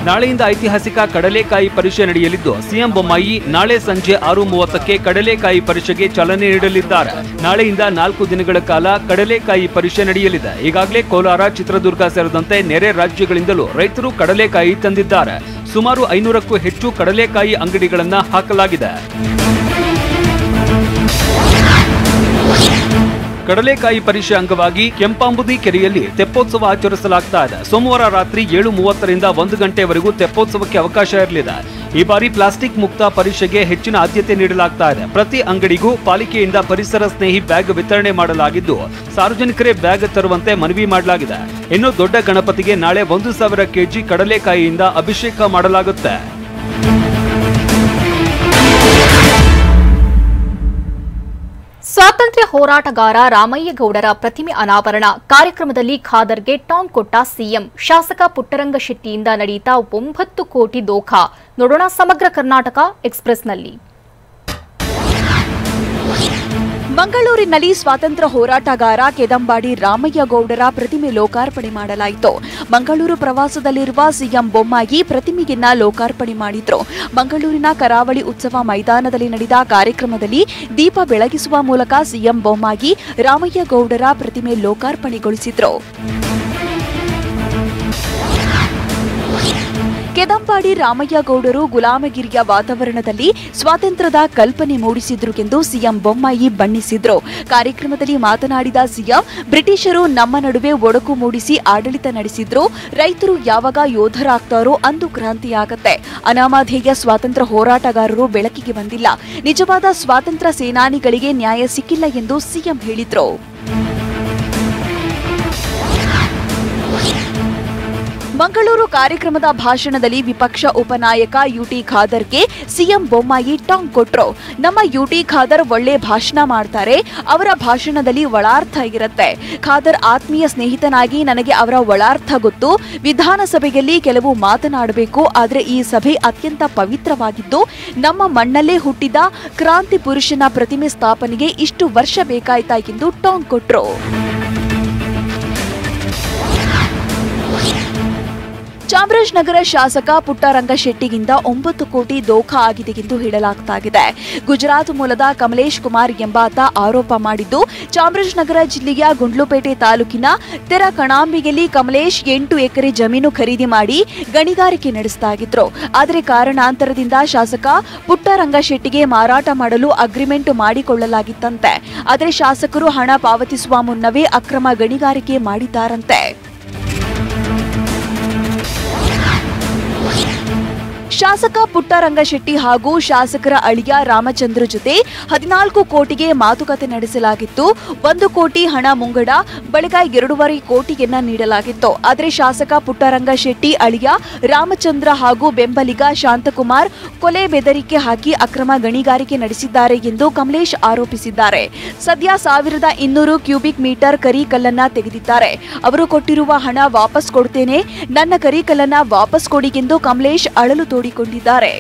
ನಾಳೆಯಿಂದ ಐತಿಹಾಸಿಕ ಕಡಲೆಕಾಯಿ ಪರಿಷೆ ನಡೆಯಲಿದ್ದು, ಸಿಎಂ ಬೊಮ್ಮಾಯಿ ನಾಳೆ ಸಂಜೆ 6:30ಕ್ಕೆ ಕಡಲೆಕಾಯಿ ಪರಿಷೆಗೆ ಚಾಲನೆ ನೀಡಲಿದ್ದಾರೆ. ನಾಳೆಯಿಂದ 4 ದಿನಗಳ ಕಾಲ ಕಡಲೆಕಾಯಿ ಪರಿಷೆ ನಡೆಯಲಿದೆ. ಈಗಾಗಲೇ ಕೋಲಾರ, ಚಿತ್ರದುರ್ಗ ಸೇರಿದಂತೆ ನೆರೆ ರಾಜ್ಯಗಳಿಂದಲೂ ರೈತರು ಕಡಲೆಕಾಯಿ ತಂದಿದ್ದಾರೆ. ಸುಮಾರು 500ಕ್ಕೂ ಹೆಚ್ಚು ಕಡಲೆಕಾಯಿ ಅಂಗಡಿಗಳನ್ನು ಹಾಕಲಾಗಿದೆ. ಕಡಲೆಕಾಯಿ ಪರಿಷೆ ಅಂಗವಾಗಿ ಕೆಂಪಾಂಬುದಿ ಕೆರೆಯಲ್ಲಿ ತೆಪ್ಪೋತ್ಸವ ಆಚರಿಸಲಾಗ್ತಾ ಇದೆ. ಸೋಮವಾರ ರಾತ್ರಿ 7:30ರಿಂದ 1 ಗಂಟೆವರೆಗೂ ತೆಪ್ಪೋತ್ಸವಕ್ಕೆ ಅವಕಾಶ ಇರಲಿದೆ. ಈ ಬಾರಿ ಪ್ಲಾಸ್ಟಿಕ್ ಮುಕ್ತ ಪರಿಷೆಗೆ ಹೆಚ್ಚಿನ ಆದ್ಯತೆ ನೀಡಲಾಗ್ತಾ ಇದೆ. ಪ್ರತಿ ಅಂಗಡಿಗೂ ಪಾಲಿಕೆಯಿಂದ ಪರಿಸರ ಸ್ನೇಹಿ ಬ್ಯಾಗ್ ವಿತರಣೆ ಮಾಡಲಾಗಿದ್ದು, ಸಾರ್ವಜನಿಕರೇ ಬ್ಯಾಗ್ ತರುವಂತೆ ಮನವಿ ಮಾಡಲಾಗಿದೆ. ಇನ್ನು ದೊಡ್ಡ ಗಣಪತಿಗೆ ನಾಳೆ 1,000 ಕೆಜಿ ಕಡಲೆಕಾಯಿಯಿಂದ ಅಭಿಷೇಕ ಮಾಡಲಾಗುತ್ತೆ. ಸ್ವಾತಂತ್ರ್ಯ ಹೋರಾಟಗಾರ ರಾಮಯ್ಯಗೌಡರ ಪ್ರತಿಮೆ ಅನಾವರಣ ಕಾರ್ಯಕ್ರಮದಲ್ಲಿ ಖಾದರ್ಗೆ ಟಾಂಗ್ ಕೊಟ್ಟ ಸಿಎಂ. ಶಾಸಕ ಪುಟ್ಟರಂಗಶೆಟ್ಟಿಯಿಂದ ನಡೆಯಿತ 9 ಕೋಟಿ ದೋಖಾ. ನೋಡೋಣ ಸಮಗ್ರ ಕರ್ನಾಟಕ ಎಕ್ಸ್‌ಪ್ರೆಸ್‌ನಲ್ಲಿ. ಮಂಗಳೂರಿನಲ್ಲಿ ಸ್ವಾತಂತ್ರ್ಯ ಹೋರಾಟಗಾರ ಕೆದಂಬಾಡಿ ರಾಮಯ್ಯಗೌಡರ ಪ್ರತಿಮೆ ಲೋಕಾರ್ಪಣೆ ಮಾಡಲಾಯಿತು. ಮಂಗಳೂರು ಪ್ರವಾಸದಲ್ಲಿರುವ ಸಿಎಂ ಬೊಮ್ಮಾಯಿ ಪ್ರತಿಮೆಯನ್ನ ಲೋಕಾರ್ಪಣೆ ಮಾಡಿದ್ರು. ಮಂಗಳೂರಿನ ಕರಾವಳಿ ಉತ್ಸವ ಮೈದಾನದಲ್ಲಿ ನಡೆದ ಕಾರ್ಯಕ್ರಮದಲ್ಲಿ ದೀಪ ಬೆಳಗಿಸುವ ಮೂಲಕ ಸಿಎಂ ಬೊಮ್ಮಾಯಿ ರಾಮಯ್ಯಗೌಡರ ಪ್ರತಿಮೆ ಲೋಕಾರ್ಪಣೆಗೊಳಿಸಿದ್ರು. ಕೆದಂಬಾಡಿ ರಾಮಯ್ಯಗೌಡರು ಗುಲಾಮಗಿರಿಯ ವಾತಾವರಣದಲ್ಲಿ ಸ್ವಾತಂತ್ರ್ಯದ ಕಲ್ಪನೆ ಮೂಡಿಸಿದ್ರು ಎಂದು ಸಿಎಂ ಬೊಮ್ಮಾಯಿ ಬಣ್ಣಿಸಿದ್ರು. ಕಾರ್ಯಕ್ರಮದಲ್ಲಿ ಮಾತನಾಡಿದ ಸಿಎಂ, ಬ್ರಿಟಿಷರು ನಮ್ಮ ನಡುವೆ ಒಡಕು ಮೂಡಿಸಿ ಆಡಳಿತ ನಡೆಸಿದ್ರು. ರೈತರು ಯಾವಾಗ ಯೋಧರಾಗ್ತಾರೋ ಅಂದು ಕ್ರಾಂತಿಯಾಗತ್ತೆ. ಅನಾಮಧೇಯ ಸ್ವಾತಂತ್ರ್ಯ ಹೋರಾಟಗಾರರು ಬೆಳಕಿಗೆ ಬಂದಿಲ್ಲ. ನಿಜವಾದ ಸ್ವಾತಂತ್ರ್ಯ ಸೇನಾನಿಗಳಿಗೆ ನ್ಯಾಯ ಸಿಕ್ಕಿಲ್ಲ ಎಂದು ಸಿಎಂ ಹೇಳಿದ್ರು. ಮಂಗಳೂರು ಕಾರ್ಯಕ್ರಮದ ಭಾಷಣದಲ್ಲಿ ವಿಪಕ್ಷ ಉಪನಾಯಕ ಯುಟಿ ಖಾದರ್ಗೆ ಸಿಎಂ ಬೊಮ್ಮಾಯಿ ಟಾಂಗ್ ಕೊಟ್ರು. ನಮ್ಮ ಯುಟಿ ಖಾದರ್ ಒಳ್ಳೆ ಭಾಷಣ ಮಾಡ್ತಾರೆ, ಅವರ ಭಾಷಣದಲ್ಲಿ ಒಳಾರ್ಥ ಇರುತ್ತೆ. ಖಾದರ್ ಆತ್ಮೀಯ ಸ್ನೇಹಿತನಾಗಿ ನನಗೆ ಅವರ ಒಳಾರ್ಥ ಗೊತ್ತು. ವಿಧಾನಸಭೆಯಲ್ಲಿ ಕೆಲವು ಮಾತನಾಡಬೇಕು, ಆದರೆ ಈ ಸಭೆ ಅತ್ಯಂತ ಪವಿತ್ರವಾಗಿದ್ದು ನಮ್ಮ ಮಣ್ಣಲ್ಲೇ ಹುಟ್ಟಿದ ಕ್ರಾಂತಿ ಪುರುಷನ ಪ್ರತಿಮೆ ಸ್ಥಾಪನೆಗೆ ಇಷ್ಟು ವರ್ಷ ಬೇಕಾಯ್ತಾ ಎಂದು ಟಾಂಗ್ ಕೊಟ್ರು. ಚಾಮರಾಜನಗರ ಶಾಸಕ ಪುಟ್ಟರಂಗಶೆಟ್ಟಿಗಿಂದ 9 ಕೋಟಿ ದೋಖಾ ಆಗಿದೆ ಎಂದು ಹೇಳಲಾಗುತ್ತಿದೆ. ಗುಜರಾತ್ ಮೂಲದ ಕಮಲೇಶ್ ಕುಮಾರ್ ಎಂಬಾತ ಆರೋಪ ಮಾಡಿದ್ದು, ಚಾಮರಾಜನಗರ ಜಿಲ್ಲೆಯ ಗುಂಡ್ಲುಪೇಟೆ ತಾಲೂಕಿನ ತೆರಕಣಾಂಬಿಗೆಯಲ್ಲಿ ಕಮಲೇಶ್ 8 ಎಕರೆ ಜಮೀನು ಖರೀದಿ ಮಾಡಿ ಗಣಿಗಾರಿಕೆ ನಡೆಸುತ್ತಿದ್ರು. ಆದರೆ ಕಾರಣಾಂತರದಿಂದ ಶಾಸಕ ಪುಟ್ಟರಂಗಶೆಟ್ಟಿಗೆ ಮಾರಾಟ ಮಾಡಲು ಅಗ್ರಿಮೆಂಟ್ ಮಾಡಿಕೊಳ್ಳಲಾಗಿತ್ತಂತೆ. ಆದರೆ ಶಾಸಕರು ಹಣ ಪಾವತಿಸುವ ಮುನ್ನವೇ ಅಕ್ರಮ ಗಣಿಗಾರಿಕೆ ಮಾಡಿದ್ದಾರಂತೆ. ಶಾಸಕ ಪುಟ್ಟರಂಗಶೆಟ್ಟಿ ಹಾಗೂ ಶಾಸಕರ ಅಳಿಯ ರಾಮಚಂದ್ರ ಜೊತೆ 14 ಕೋಟಿಗೆ ಮಾತುಕತೆ ನಡೆಸಲಾಗಿತ್ತು. 1 ಕೋಟಿ ಹಣ ಮುಂಗಡ, ಬಳಿಕ 2.5 ಕೋಟಿಯನ್ನ ನೀಡಲಾಗಿತ್ತು. ಆದರೆ ಶಾಸಕ ಪುಟ್ಟರಂಗಶೆಟ್ಟಿ ಅಳಿಯ ರಾಮಚಂದ್ರ ಹಾಗೂ ಬೆಂಬಲಿಗ ಶಾಂತಕುಮಾರ್ ಕೊಲೆ ಬೆದರಿಕೆ ಹಾಕಿ ಅಕ್ರಮ ಗಣಿಗಾರಿಕೆ ನಡೆಸಿದ್ದಾರೆ ಎಂದು ಕಮಲೇಶ್ ಆರೋಪಿಸಿದ್ದಾರೆ. ಸದ್ಯ 1200 ಕ್ಯೂಬಿಕ್ ಮೀಟರ್ ಕರಿಕಲ್ಲನ್ನ ತೆಗೆದಿದ್ದಾರೆ. ಅವರು ಕೊಟ್ಟಿರುವ ಹಣ ವಾಪಸ್ ಕೊಡ್ತೇನೆ, ನನ್ನ ಕರಿಕಲ್ಲನ್ನ ವಾಪಸ್ ಕೊಡಿ ಎಂದು ಕಮಲೇಶ್ ಅಳಲು ತೋಡಿಕೊಂಡಿದ್ದಾರೆ.